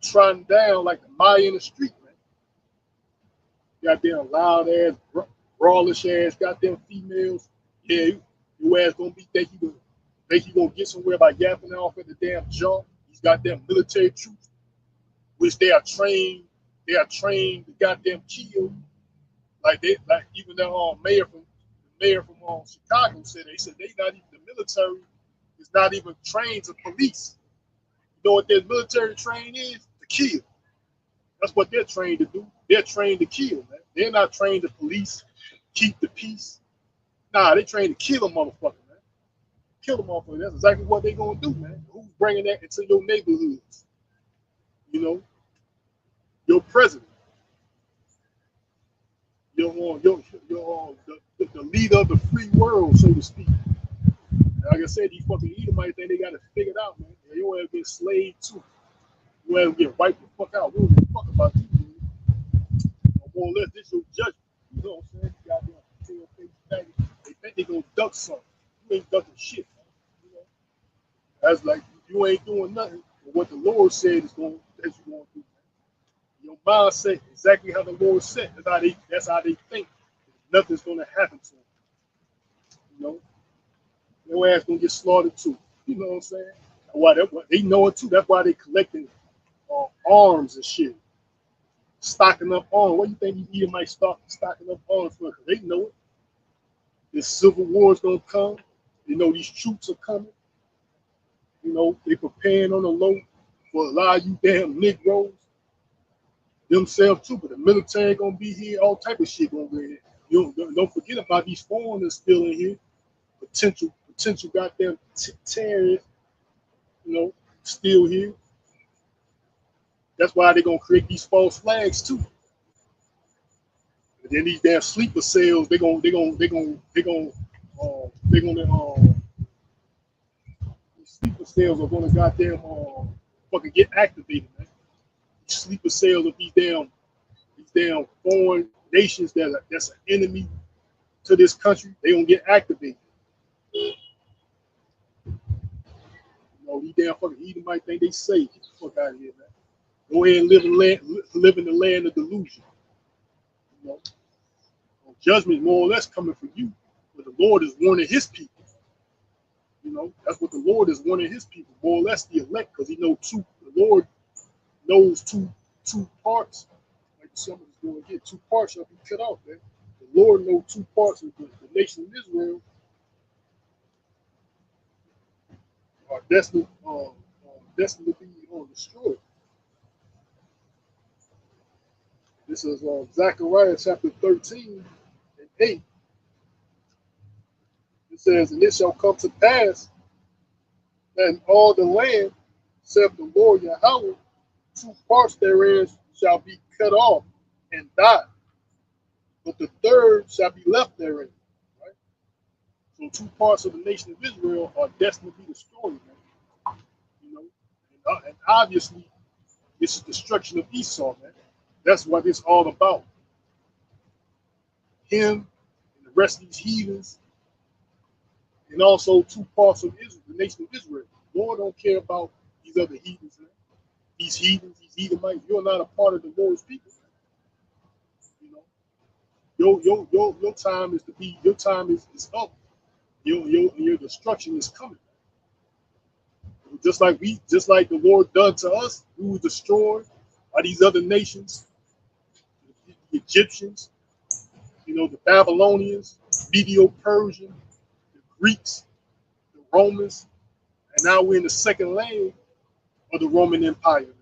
trodden down like the Maya in the street, man. Goddamn loud ass, brawlish ass, goddamn females. Yeah, your ass gonna be think you gonna get somewhere by yapping off at the damn jump. These goddamn military troops, which they are trained to goddamn kill. Like even the mayor from Chicago said they not even the military is not even trained to police. You know what their military train is? To kill. That's what they're trained to do. They're trained to kill, man. They're not trained to police, keep the peace. Nah, they trained to kill a motherfucker, man. Kill a motherfucker. That's exactly what they're gonna do, man. Who's bringing that into your neighborhoods? You know, your president, the leader of the free world, so to speak. Like I said, these fucking Edomites think they got it figured out, man. You will get slaved too. You will get wiped the fuck out. We don't give a fuck about you, man. More or less, this your judgment. You know what I'm saying? You goddamn tail face back. They think they gonna duck something. You ain't ducking shit, man. You know? That's like you ain't doing nothing but what the Lord said is going that you gonna do, man. Your mindset exactly how the Lord said. That's how they think. Nothing's gonna happen to them. You know? Your ass gonna get slaughtered too. You know what I'm saying? Why they know it too. That's why they collecting arms and shit, stocking up arms. What do you think you might start stocking up arms for? Because they know it. This civil war is gonna come. You know these troops are coming. You know they preparing on the low for a lot of you damn Negroes themselves too. But the military gonna be here. All type of shit gonna be here. You don't forget about these foreigners still in here. Potential goddamn terrorists, you know, still here. That's why they're gonna create these false flags too. And then these damn sleeper cells, they're gonna these sleeper cells are gonna goddamn fucking get activated, man. These sleeper cells of these damn foreign nations that's an enemy to this country, they gonna get activated. You know, these damn fucking Edomites think they safe. Get the fuck out of here, man. Go ahead and live in the land of delusion. You know, judgment more or less coming for you, but the Lord is warning His people. You know, that's what the Lord is warning His people, more or less the elect, because He knows two. The Lord knows two parts. Like somebody's going to get 2 parts shall be cut off, man. The Lord knows 2 parts of the nation of Israel are destined to be destroyed. This is Zechariah chapter 13 and 8. It says, "And it shall come to pass that in all the land, saith the Lord Yahweh, 2 parts therein shall be cut off and die, but the third shall be left therein." Right? So 2 parts of the nation of Israel are destined to be destroyed, man. You know, and obviously, this is destruction of Esau, man. That's what it's all about. Him and the rest of these heathens, and also 2 parts of Israel, the nation of Israel. The Lord don't care about these other heathens, man. These heathens, these Edomites. You're not a part of the Lord's people, man. You know, your time is to be. Your time is up. Your destruction is coming. Just like the Lord done to us, we were destroyed by these other nations, the Egyptians, you know, the Babylonians, Medo-Persian, the Greeks, the Romans, and now we're in the second lane of the Roman Empire.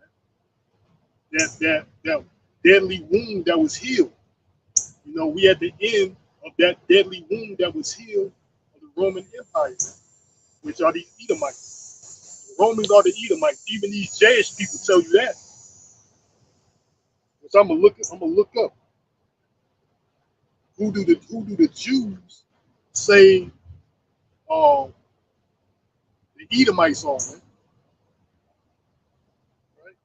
Man. That deadly wound that was healed. You know, we at the end of that deadly wound that was healed of the Roman Empire, which are these Edomites. The Romans are the Edomites. Even these Jewish people tell you that. Which I'm gonna look up. Who do the Jews say the Edomites are, man? Right?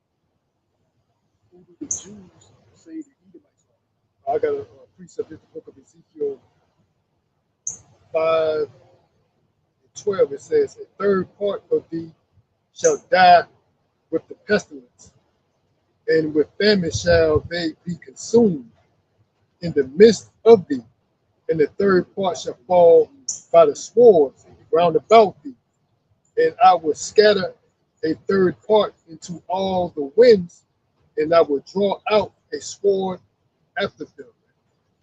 Who do the Jews say the Edomites are? I got a precept in the book of Ezekiel 5:12. It says, "A third part of thee shall die with the pestilence, and with famine shall they be consumed in the midst of thee, and the third part shall fall by the sword round about thee, and I will scatter a third part into all the winds, and I will draw out a sword after them."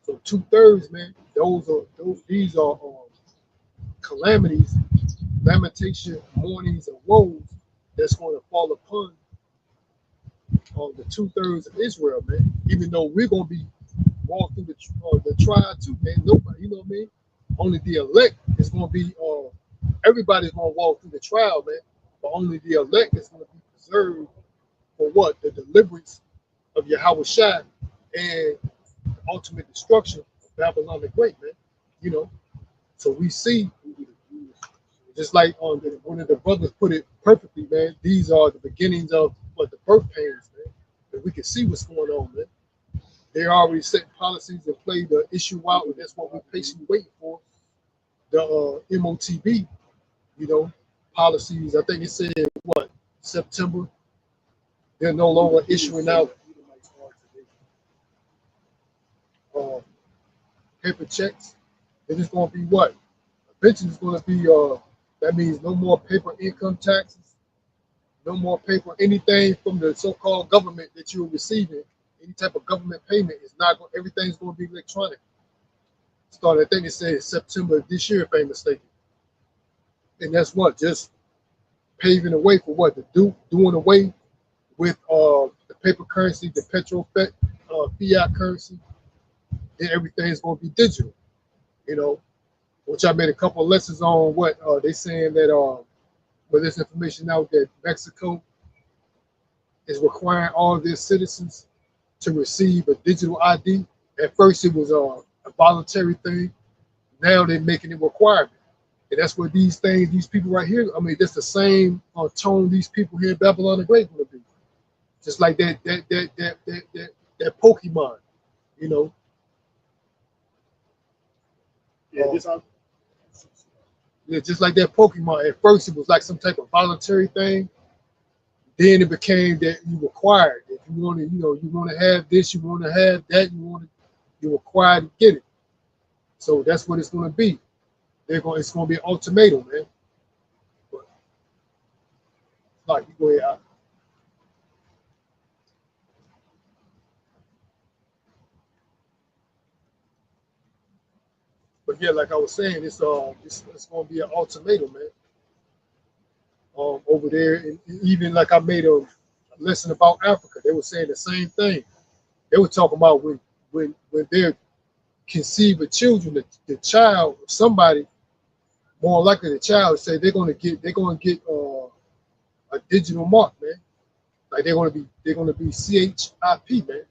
So 2/3, man, these are calamities, lamentation, mournings, and woes that's going to fall upon the 2/3 of Israel, man. Even though we're going to be walk through the trial too, man. Nobody, you know what I mean? Only the elect is going to be. Everybody's going to walk through the trial, man. But only the elect is going to be preserved for what? The deliverance of Yahweh Shai and the ultimate destruction of Babylon the Great, man. You know. So we see, just like one of the brothers put it perfectly, man. These are the beginnings of what the birth pains, man. And we can see what's going on, man. They already set policies and play the issue out, and that's what we're patiently waiting for. The MOTB, you know, policies. I think it said what, September. They're no longer issuing out paper checks. It is going to be what? Eventually, it's going to be. That means no more paper income taxes, no more paper anything from the so-called government that you're receiving. Any type of government payment is not going. Everything's going to be electronic. Started, I think it said September of this year, if I'm mistaken. And that's what, just paving the way for what, to doing away with the paper currency, the fiat currency, and everything's going to be digital. You know, which I made a couple of lessons on what they saying that with this information out that Mexico is requiring all of their citizens to receive a digital ID. At first, it was a voluntary thing. Now they're making it requirement, and that's what these people right here. I mean, that's the same tone these people here in Babylon the Great going to be, just like that Pokemon, you know. Yeah, just like that Pokemon. At first, it was like some type of voluntary thing. Then it became that you required. If you want to, you want to have this, you want to have that, you're required to get it. So that's what it's going to be. It's going to be an ultimatum, man. But, like, you go ahead. But yeah, like I was saying, it's going to be an ultimatum, man. Over there, and even like I made a lesson about Africa, they were saying the same thing. They were talking about when they're conceiving children, the child, somebody, more likely the child, say they're gonna get a digital mark, man. Like they're gonna be CHIP, man,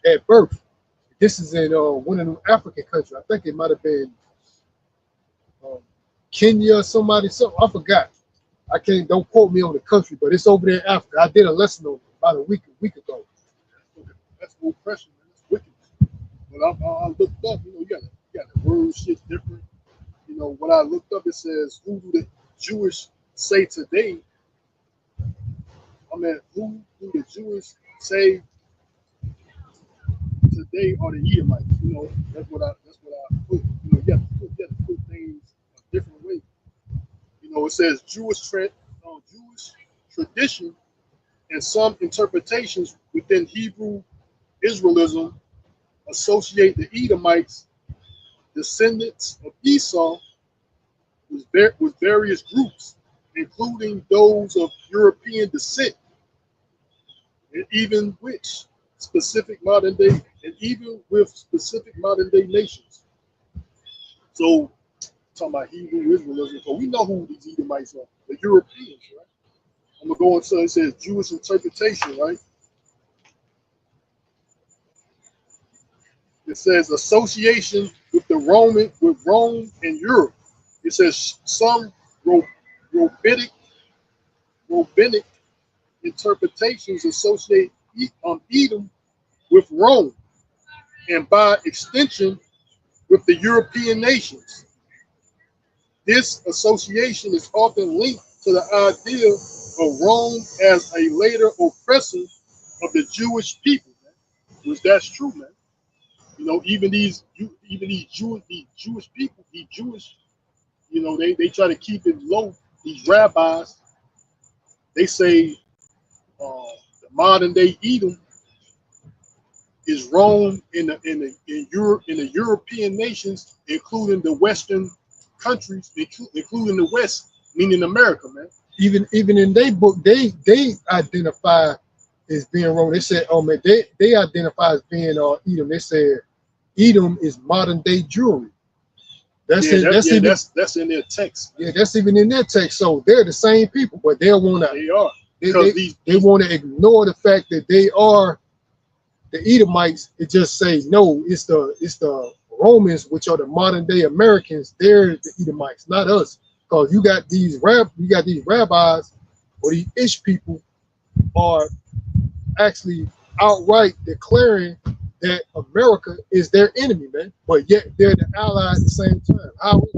at birth. This is in one of the African countries. I think it might have been Kenya or somebody. So I forgot. Don't quote me on the country, but it's over there in Africa. I did a lesson on it about a week ago. That's oppression, man. That's wicked. But I looked up, you got the word shit different. You know, when I looked up, it says, who do the Jewish say today? I mean, who do the Jewish say today are the Edomites? You know, that's what I put. You know, you have to put things a different way. You know, it says Jewish tradition and some interpretations within Hebrew Israelism associate the Edomites, descendants of Esau, with various groups, including those of European descent, and even with specific modern day nations. So, talking about Hebrew Israelism, so we know who these Edomites are, the Europeans, right? I'm gonna go into it says Jewish interpretation, right? It says association with Rome and Europe. It says some rabbinic interpretations associate Edom with Rome, and by extension with the European nations. This association is often linked to the idea of Rome as a later oppressor of the Jewish people, man. Which that's true, man. You know, even these Jewish people, you know, they try to keep it low. These rabbis, they say the modern day Edom is Rome in Europe, in the European nations, including the Western countries, including the West, meaning America, man. Even in their book, they identify as being Rome. They said, oh man, they identify as being Edom. They said Edom is modern day Jewry. That's in their text. Yeah, that's even in their text. So they're the same people, but they want to. They are. They want to ignore the fact that they are the Edomites. It just say no. It's the Romans, which are the modern day Americans. They're the Edomites, not us. Because you got these rabbis or these ish people are actually outright declaring that America is their enemy, man. But yet they're the ally at the same time. How is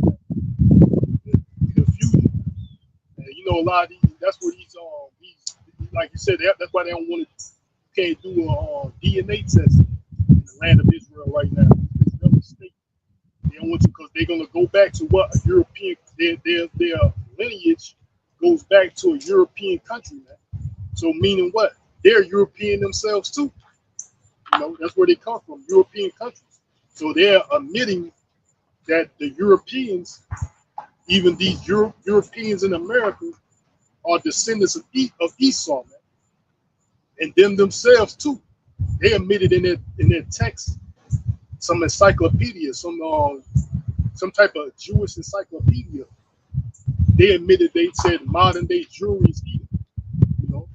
that? Confusion. And you know, a lot of these. That's what these like you said. That's why they don't want to. Can't do a DNA test in the land of Israel right now. It's another state. They don't want to because they're gonna go back to what a European. Their lineage goes back to a European country, man. So meaning what? They're European themselves too. You know, that's where they come from, European countries. So they're admitting that the Europeans, even these Europeans in America, are descendants of Esau, man. And them themselves too. They admitted in their text, some encyclopedia, some type of Jewish encyclopedia. They admitted, they said modern day Jewry is Edom, you know.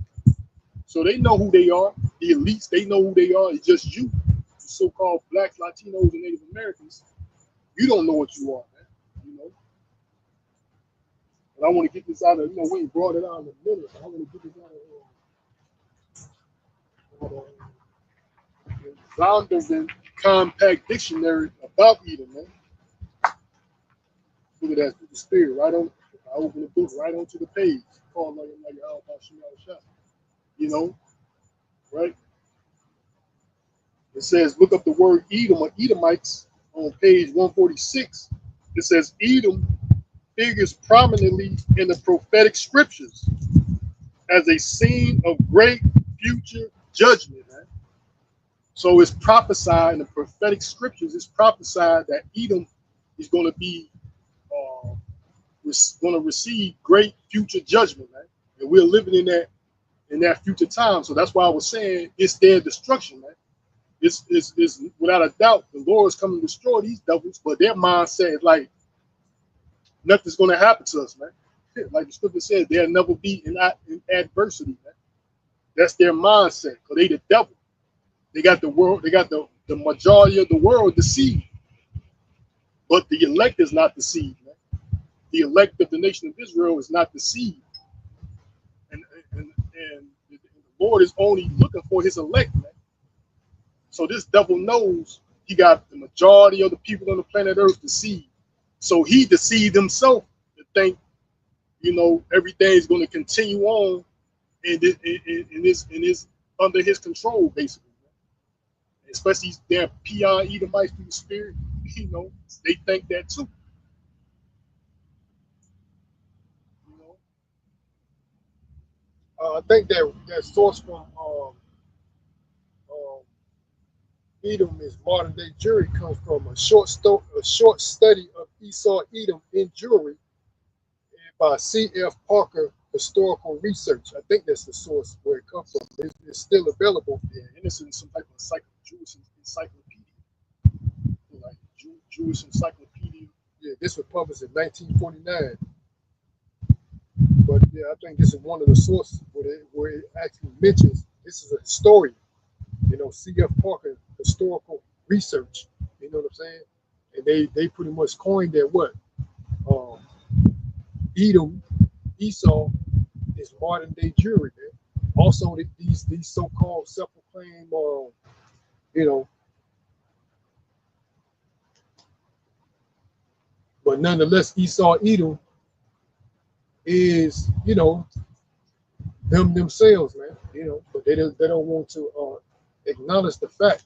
So they know who they are. The elites, they know who they are. It's just you, so-called blacks, Latinos, and Native Americans. You don't know what you are, man. You know. But I want to get this out of, Wayne brought it out in a minute. I want to get this out of Zondervan Compact Dictionary about Edom, man. Look at that, the spirit right on. I open the book right onto the page. Called like you know, right? It says, look up the word Edom or Edomites on page 146. It says Edom figures prominently in the prophetic scriptures as a scene of great future judgment. Man. So it's prophesied in the prophetic scriptures. It's prophesied that Edom is going to be going to receive great future judgment, man. And we're living in that future time. So that's why I was saying it's their destruction, man. It's without a doubt the Lord is coming to destroy these devils, but their mindset is like nothing's going to happen to us, man. Like the scripture says, they'll never be in adversity, man. That's their mindset, because they the devil. They got the world, they got the majority of the world deceived. But the elect is not deceived, man. The elect of the nation of Israel is not deceived. And the Lord is only looking for his elect, man. So this devil knows he got the majority of the people on the planet Earth deceived. So he deceived himself to think, everything is going to continue on in this under his control, basically. Especially their peon Edomites through the spirit, they think that too. I think that source from Edom is modern day Jewry comes from a short study of Esau Edom in Jewry by C.F. Parker Historical Research. I think that's the source where it comes from. It's still available. Yeah, and it's in some type of Jewish encyclopedia, like Jewish encyclopedia. Yeah, this was published in 1949. But yeah, I think this is one of the sources where it actually mentions this is a historian. C.F. Parker Historical Research. You know what I'm saying? And they pretty much coined that what? Edom, Esau is modern day Jewry, man. Also, these so-called self-proclaimed, but nonetheless, Esau Edom is, them themselves, man. But they don't want to acknowledge the fact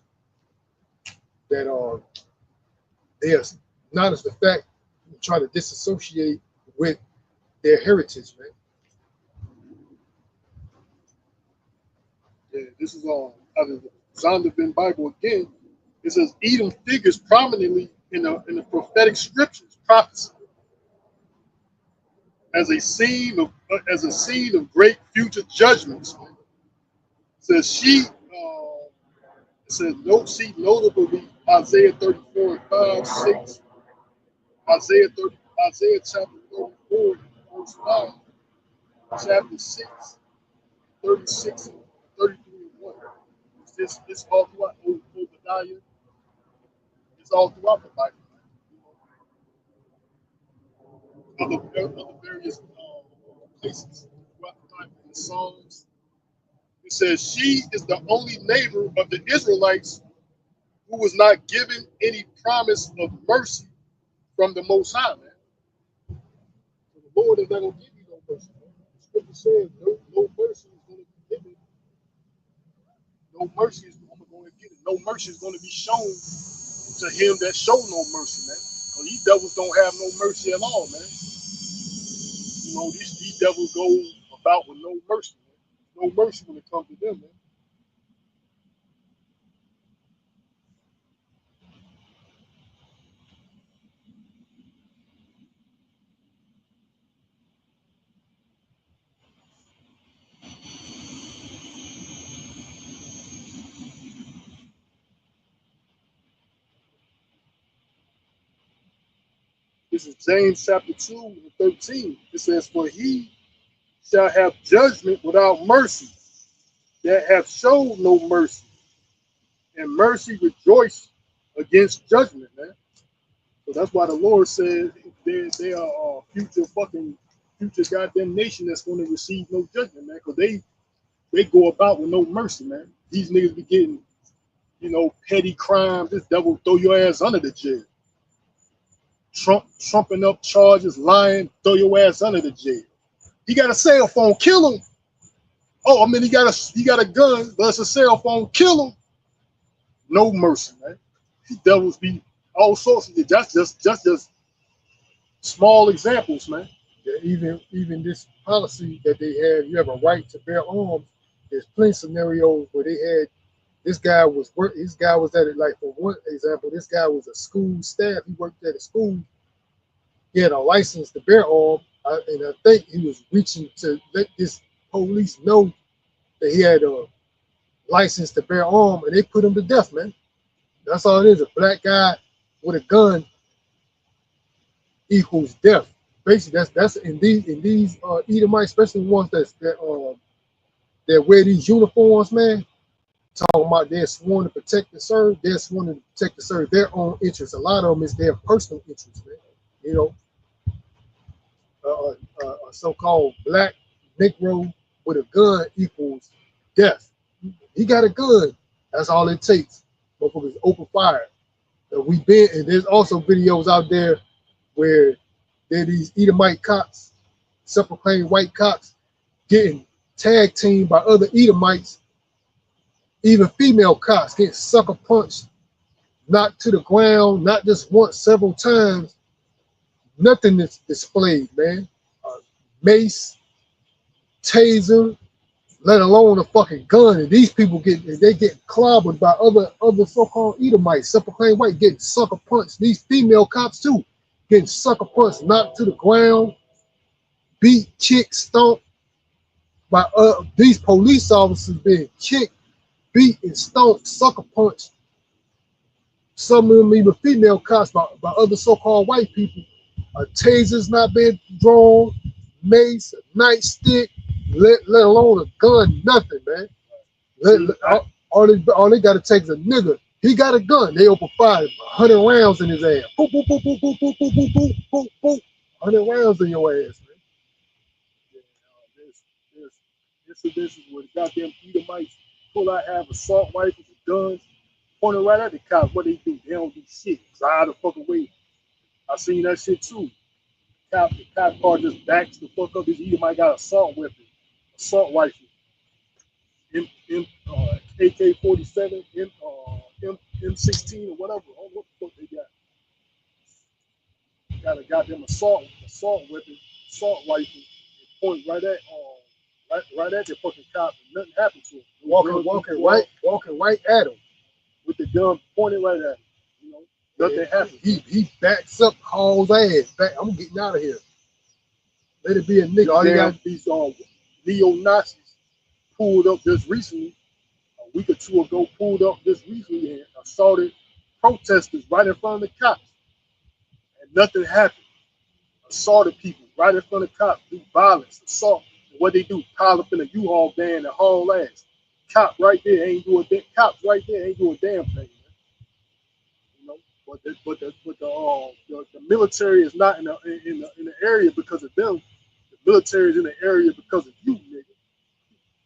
that they acknowledge the fact and try to disassociate with their heritage, man. Yeah, this is all out of Zondervan Bible again, it says Edom figures prominently in the prophetic scriptures prophecy as a scene of great future judgments. It says it says see notably Isaiah 34 and 5, 6, Isaiah chapter 34, verse 5, chapter 6, 36, 33 and 1. It's all throughout Obadiah. It's all throughout the Bible. Other various places throughout the Bible, in the Psalms. It says, she is the only neighbor of the Israelites who was not given any promise of mercy from the Most High, man. So the Lord is not going to give you no mercy. Man. The scripture says no mercy is going to be given. No mercy is going to get it. No mercy is going to be shown to him that show no mercy, man. So these devils don't have no mercy at all, man. You know, these devils go about with no mercy, man. No mercy when it comes to them, man. This is James chapter 2 and 13. It says, for he shall have judgment without mercy, that have showed no mercy, and mercy rejoice against judgment, man. So that's why the Lord says they are future goddamn nation that's going to receive no judgment, man, because they go about with no mercy, man. These niggas be getting, you know, petty crimes. This devil throw your ass under the jail. Trumping up charges, lying, throw your ass under the jail. He got a cell phone, kill him. Oh, I mean, he got a gun, but it's a cell phone, kill him. No mercy, man. These devils be all sorts of shit. That's just small examples, man. Yeah, even this policy that they had, you have a right to bear arms. There's plenty of scenarios where they had this guy was at it, like for one example, this guy was a school staff. He worked at a school. He had a license to bear arms, and I think he was reaching to let this police know that he had a license to bear arms, and they put him to death, man. That's all it is. A black guy with a gun equals death. Basically, that's in these Edomites, especially the ones that wear these uniforms, man. Talking about they're sworn to protect and serve, they're sworn to protect and serve their own interests. A lot of them is their personal interests, man. You know, a so-called black Negro with a gun equals death. He got a gun. That's all it takes. Motherfuckers open fire. And there's also videos out there where there are these Edomite cops, self-proclaimed white cops, getting tag teamed by other Edomites. Even female cops get sucker punched, knocked to the ground, not just once, several times. Nothing is displayed, man. Mace, taser, let alone a fucking gun. And these people get clobbered by other so-called Edomites, self-proclaimed white, getting sucker punched. These female cops too, getting sucker punched, knocked to the ground, beat, kicked, stomped by these police officers being kicked, beat, and stomped, sucker punched. Some of them even female cops by other so-called white people. Tasers not being drawn, mace, nightstick, let alone a gun, nothing, man. All they got to take is a nigga. He got a gun. They open fire, 100 rounds in his ass. Boop, boop, boop, boop, boop, boop, boop, boop, boop, boop, boop. 100 rounds in your ass, man. This is where the goddamn Edomites pull out, have assault rifles and guns, pointing right at the cops. What they do? They don't do shit. Drive the fuck away. I seen that shit too. The cop car just backs the fuck up. This Edomite got assault weapon, assault rifle, AK-47, M16 or whatever. I don't know what the fuck they got. Got a goddamn assault weapon, assault rifle, and point right at right at the fucking cop, and nothing happened to him. Walking right at him with the gun pointed right at him. You know, nothing happened. He backs up, hauls ass back. I'm getting out of here. Let it be a nigga. All you got these neo-Nazis pulled up just recently, a week or two ago, pulled up just recently and assaulted protesters right in front of the cops, and nothing happened. Assaulted people right in front of the cops, do violence, assault. And what they do? Pile up in a U-Haul van and haul ass. Cop right there ain't doing cops right there ain't doing a damn thing. Man. You know, but the military is not in the area because of them. The military is in the area because of you, nigga.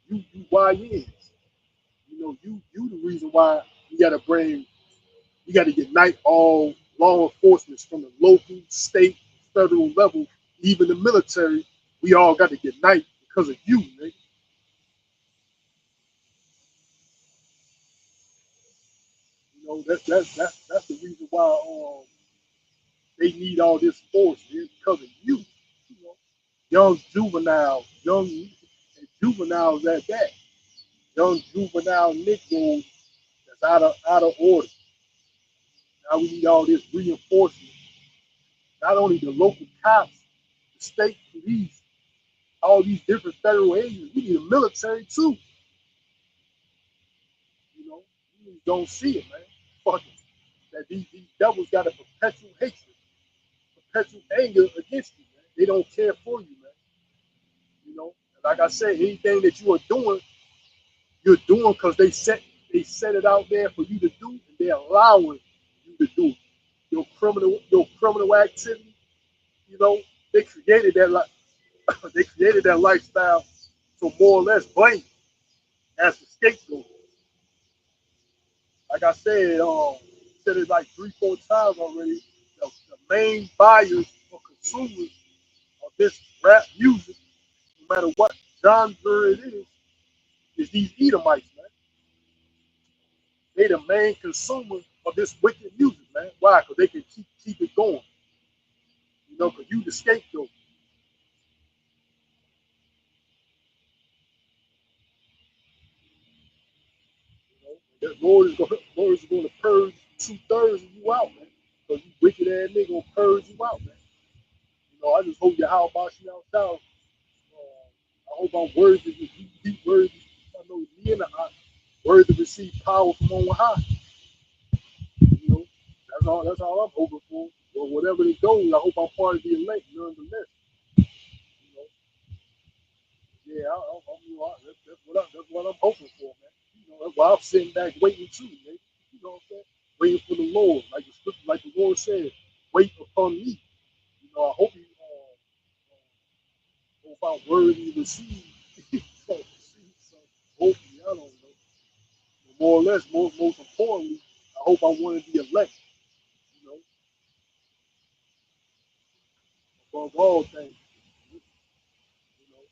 You YNs. You know, you the reason why you gotta unite all law enforcement from the local, state, federal level, even the military. We all got to unite because of you, nigga. You know, that's the reason why they need all this force, man, because of you. You know, young juveniles at that. Young juvenile Negroes that's out of order. Now we need all this reinforcement. Not only the local cops, the state police, all these different federal agents. We need a military too. You know, you don't see it, man. Fuck it. That these devils got a perpetual hatred, perpetual anger against you, man. They don't care for you, man. You know, and like I said, anything that you are doing, you're doing because they set it out there for you to do, and they're allowing you to do it. Your criminal activity, you know, they created that they created that lifestyle to more or less blame as the scapegoat. Like I said it like 3, 4 times already. The main buyers or consumers of this rap music, no matter what genre it is these Edomites, man. They the main consumer of this wicked music, man. Why? Because they can keep it going. You know, because you the scapegoat. You know, the Lord is going to purge 2/3 of you out, man. So you wicked ass nigga gonna purge you out, man. You know, I just hope you how about you out. I hope I'm worthy to be worthy. I know me and I worthy to receive power from on high. You know, that's all I'm hoping for. Or whatever it goes, I hope I'm part of the elect, nonetheless. You know, yeah, that's what I'm hoping for, man. You know, that's why I'm sitting back waiting too, man. You know what I'm saying? Waiting for the Lord, like the Lord said, wait upon me. You know, I hope hope I'm worthy to receive. So, hopefully, I don't know. More or less, most importantly, I hope I'm one of the elect. You know, above all things. You know,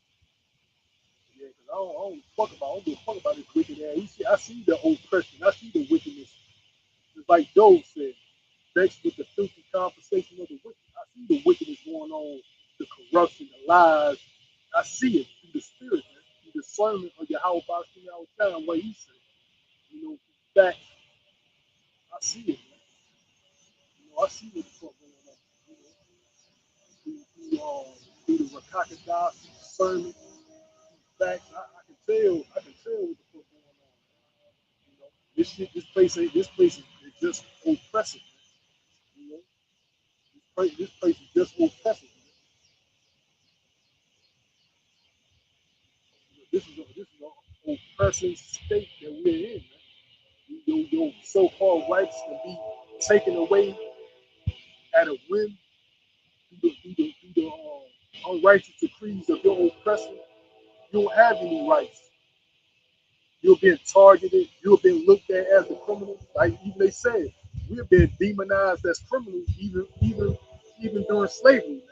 yeah, because I don't give a fuck about this wicked ass. I see the oppression. I see the wickedness. Just like Job said, vexed with the filthy conversation of the wicked. I see the wickedness going on, the corruption, the lies. I see it through the spirit, man. Through the sermon of Yahweh Bashim Al Time, what he said. You know, facts. I see it, man. You know, I see what the fuck going on. You know, through the Rakakadas sermon, facts. I can tell what the fuck going on. You know, this place is just oppressive. You know, this place is just oppressive. This is an oppressive state that we're in. Man. Your so-called rights can be taken away at a whim through the unrighteous decrees of your oppressor. You don't have any rights. You're being targeted. You're being looked at as a criminal. Like even they said, we're being demonized as criminals, even during slavery.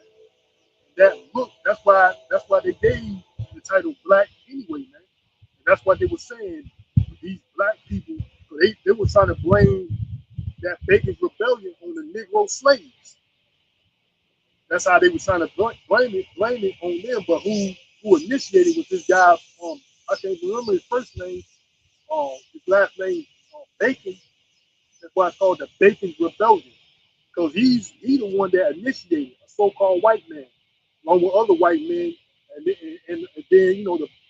Man. That's why they gave the title black anyway, man. And that's why they were saying these black people. They were trying to blame that Bacon's rebellion on the Negro slaves. That's how they were trying to blame it on them. But who who initiated was this guy. I can't remember his first name. His last name Bacon. That's why it's called the Bacon Rebellion, because he's the one that initiated a so-called white man, along with other white men, and then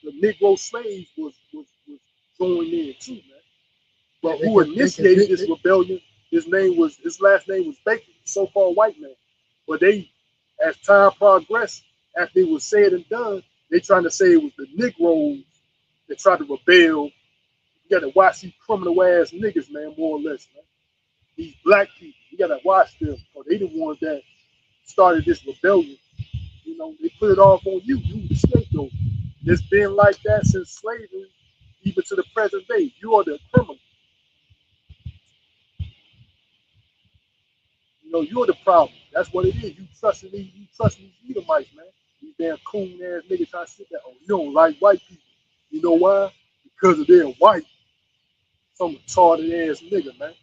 the Negro slaves was joined in too, man. But who initiated this rebellion? His last name was Bacon, so-called white man. But they, as time progressed, after it was said and done, they trying to say it was the Negroes that tried to rebel. You got to watch these criminal ass niggas, man, more or less, man. These black people, you got to watch them, or they the ones that started this rebellion. They put it off on you. You the scapegoat. It's been like that since slavery, even to the present day. You are the criminal. You're the problem. That's what it is. You trusting these Edomites, man. These damn coon ass niggas trying to sit there. Oh, you don't like white people. You know why? Because of they're white. Some retarded ass nigga, man.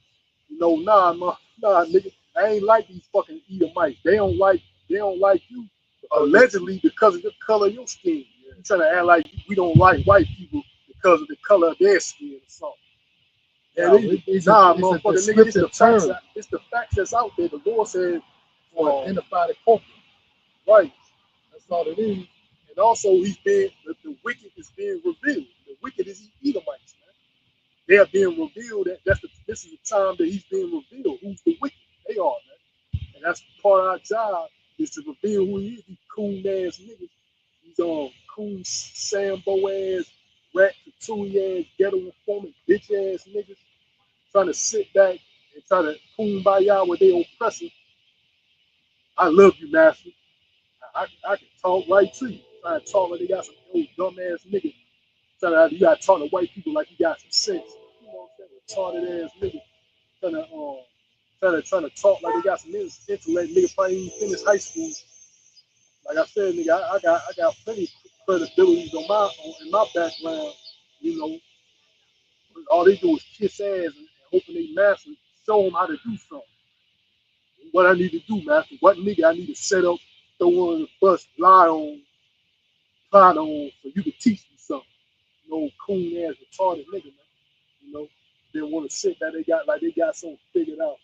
Nah, nigga. I ain't like these fucking Edomites. They don't like you allegedly because of the color of your skin. You trying to act like we don't like white people because of the color of their skin or something. Motherfucker, nigga, it's the facts that's out there. The Lord said, identify the culprit. Right. That's all it is. And also, the wicked is being revealed. The wicked is Edomites, man. They are being revealed. This is the time that he's being revealed. Who's the wicked? They are, man. And that's part of our job is to reveal who he is. These coon ass niggas. These coon Sambo ass, rat Tatooey ass, ghetto informant, bitch ass niggas trying to sit back and try to kumbaya with their oppressor. I love you, master. I can talk right to you. Trying to talk like they got some old dumbass niggas. You gotta talk to white people like you got some sense. You know what I'm saying? Retarded ass niggas trying to talk like they got some intellect. Nigga probably even finished high school. Like I said, nigga, I got plenty of credibility in my background. You know, all they do is kiss ass and hoping they master show them how to do something. What I need to do, master. What nigga I need to set up, throw on the bus, lie on, plot on, so you can teach me something. Coon ass retarded nigga, man. They want to sit that they got something figured out.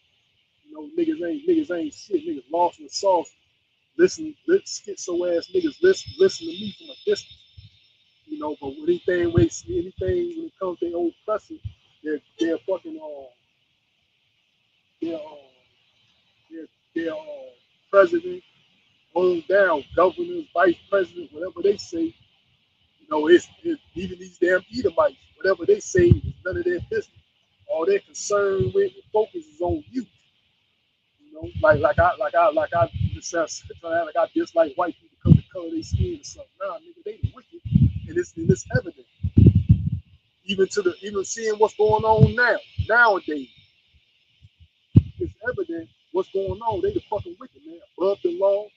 Niggas ain't shit. Niggas lost in the sauce. Listen, schizo ass niggas listen to me from a distance. But when it comes to their own oppressor, they're fucking their their president, on down, governors, vice president, whatever they say. It's even these damn Edomites, whatever they say is none of their business. All they're concerned with and focus is on you. Like I just like I dislike white people because of the color of their skin or something. Nah, nigga, they the wicked, and it's evident. Even seeing what's going on nowadays, it's evident what's going on. They the fucking wicked, man. Above the law,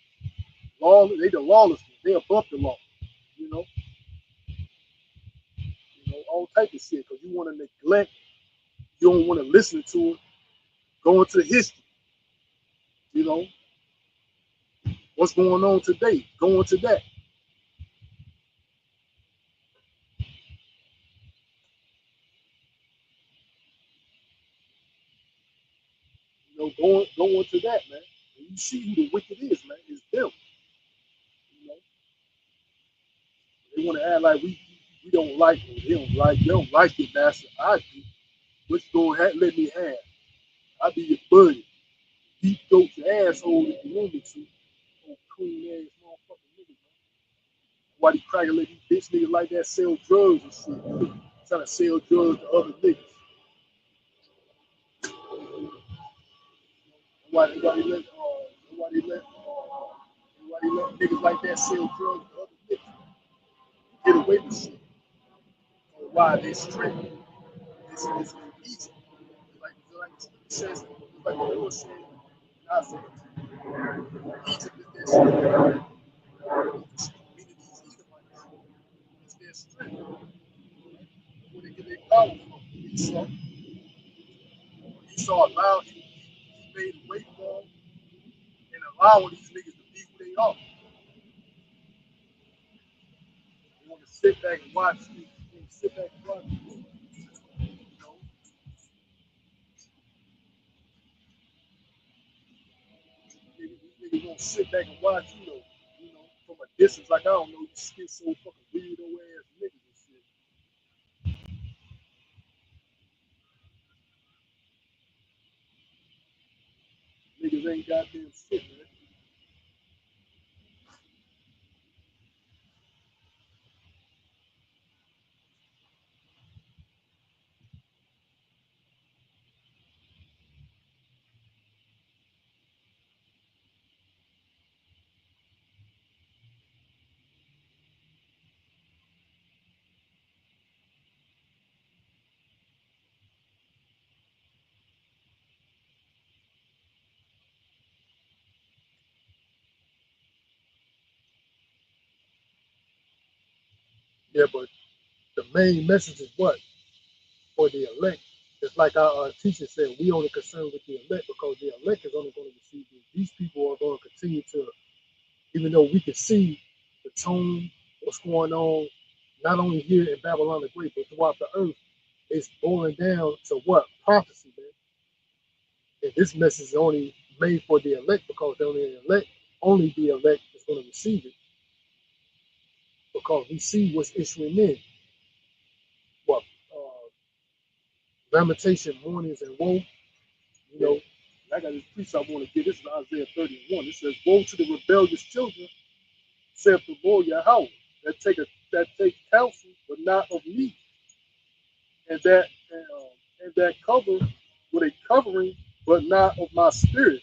they the lawless. They above the law. You know, all type of shit. Because you want to neglect, you don't want to listen to it. Go into the history. You know, what's going on today? Go into that. Go into that, man. And you see who the wicked is, man. It's them. You know, they want to act like we don't like it. They don't like it, master. I do. What you gonna let me have? I be your buddy. Deep throat your asshole if you want me to. Oh, cool ass motherfucking nigga, man. Why they cracking let these bitch niggas like that sell drugs and shit? Trying to sell drugs to other niggas. Why they let niggas like that sell drugs to other niggas? Get away with shit. Why they straight? It's easy. Like it says, like the Lord said, I said, Egypt is their strength. Meaning these Edomites is their strength. Where they get their power from. Esau allowed he made a way for them and allowing these niggas to be who they are. sit back and watch you. Sit back and watch you. You know, niggas gonna sit back and watch you though. You know, from a distance, like I don't know, you skit so fucking weirdo ass niggas and shit. Niggas ain't goddamn shit, man. Yeah, but the main message is what? For the elect. It's like our teacher said, we only concerned with the elect because the elect is only going to receive it. These people are going to continue to, even though we can see the tone, what's going on, not only here in Babylon the Great, but throughout the earth, it's boiling down to what? Prophecy, man. And this message is only made for the elect because only the elect is going to receive it because we see what's issuing in. What? Lamentation, mournings, and woe. You know, I got this precept I want to get. This is Isaiah 31. It says, "Woe to the rebellious children, saith the Lord Yahweh, that take counsel, but not of me, and that cover with a covering, but not of my spirit,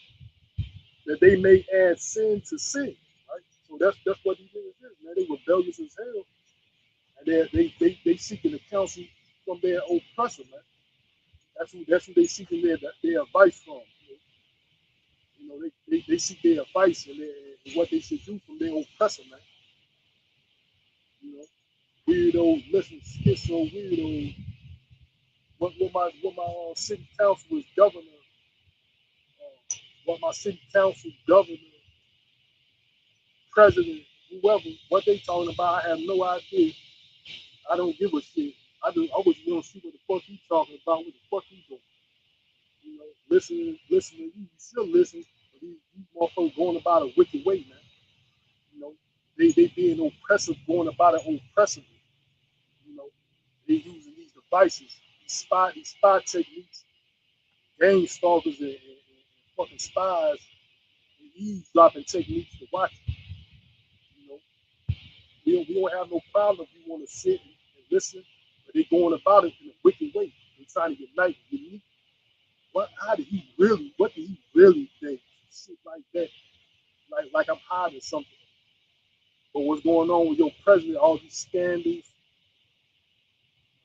that they may add sin to sin." Right. So that's what these niggas is, man. They rebellious as hell, and they seeking the counsel from their oppressor, man. That's who they seeking their advice from. You know, they seek their advice and what they should do from their oppressor, man. You know, weirdos, listen, schizo weirdos. What my city council is governor, what my city council governor, president, whoever, what they talking about, I have no idea. I don't give a shit. I was gonna see what the fuck he talking about, what the fuck he doing. You know, listening, you should listen, but these motherfuckers going about a wicked way, man. You know, they being oppressive, going about it oppressively. You know, they using these devices, these spy techniques, gang stalkers and fucking spies, and eavesdropping techniques to watch it. You know, we don't have no problem if you want to sit and listen, but they going about it in a wicked way. They trying to unite, unique. What did he really think? Shit like that. Like I'm hiding something. But what's going on with your president, all these scandals,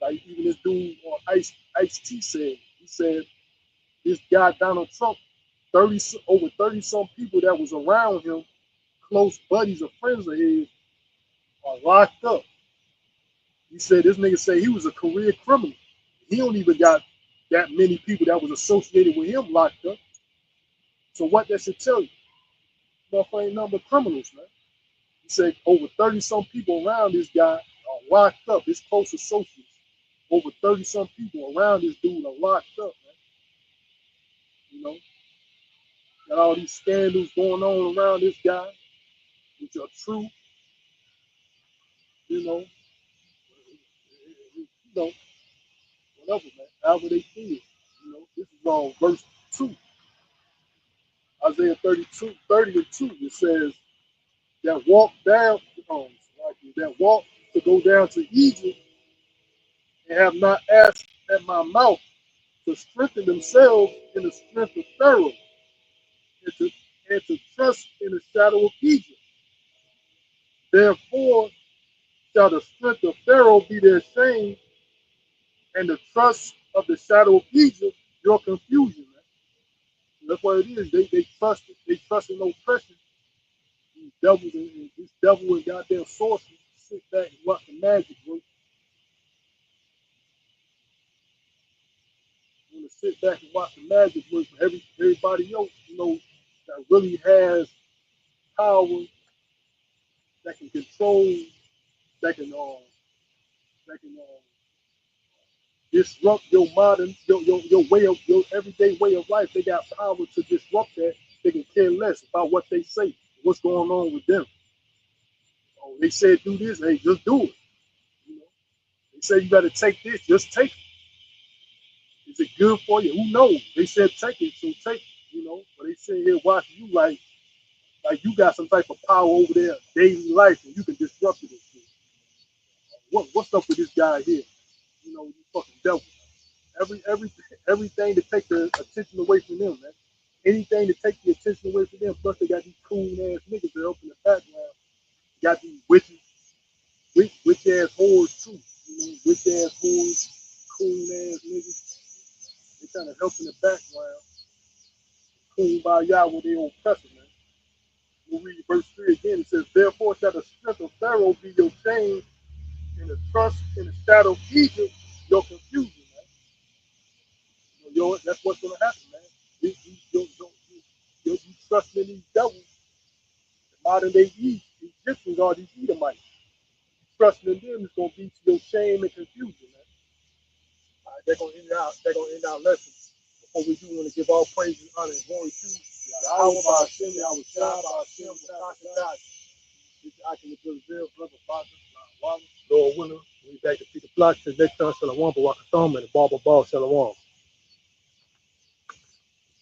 like even this dude on Ice T said, he said this guy Donald Trump, 30 some people that was around him, close buddies or friends of his, are locked up. He said this nigga say he was a career criminal. He don't even got that many people that was associated with him locked up. So what that should tell you? Motherfucker ain't nothing but criminals, man. He said over 30 some people around this guy are locked up. His close associates. Over 30 some people around this dude are locked up, man. You know, got all these scandals going on around this guy, which are true, you know, whatever, man. However they feel. You know, this is on verse 2, Isaiah 30 and 2. It says, that walk down, that walk to go down to Egypt and have not asked at my mouth to strengthen themselves in the strength of Pharaoh and to trust in the shadow of Egypt. Therefore shall the strength of Pharaoh be their shame, and the trust of the shadow of Egypt your confusion. Man. That's what it is. They trust in oppression. These devils and this devil and goddamn sorcerers sit back and watch the magic work. You want to sit back and watch the magic work for everybody else, you know, that really has power, that can control, that can that can disrupt your modern, your way of your everyday way of life. They got power to disrupt that. They can care less about what they say, what's going on with them. Oh, they said do this, hey, just do it. You know, they say you got to take this, just take it. Is it good for you? Who knows? They said take it, so take it. You know, but they sit here watching you like you got some type of power over their daily life, and you can disrupt it. And shit. What's up with this guy here? You know, you fucking devil. Every everything to take the attention away from them, man. Anything to take the attention away from them. Plus, they got these cool ass niggas that up in the background. Got these witch ass whores too. You know, witch ass whores, cool ass niggas. They kind of help in the background. Cool by y'all with their own oppressor, man. We'll read verse 3 again. It says, therefore shall the strength of Pharaoh be your shame, and the trust in the shadow of Egypt your confusion, man. That's what's gonna happen, man. You trust in these devils, the modern day Egyptians are these Edomites. Trusting in them is gonna be to your shame and confusion, man. All right, they're gonna end our lesson. Before we do, want to give all praise and honor and glory to Yahweh Hashem, Yahweh Shah, Hashem, I can Brazil, brother, father, Lord willing, we back to see the flock. Till next time, Shalom, Barakatham, and the Baba Ball, Shalom.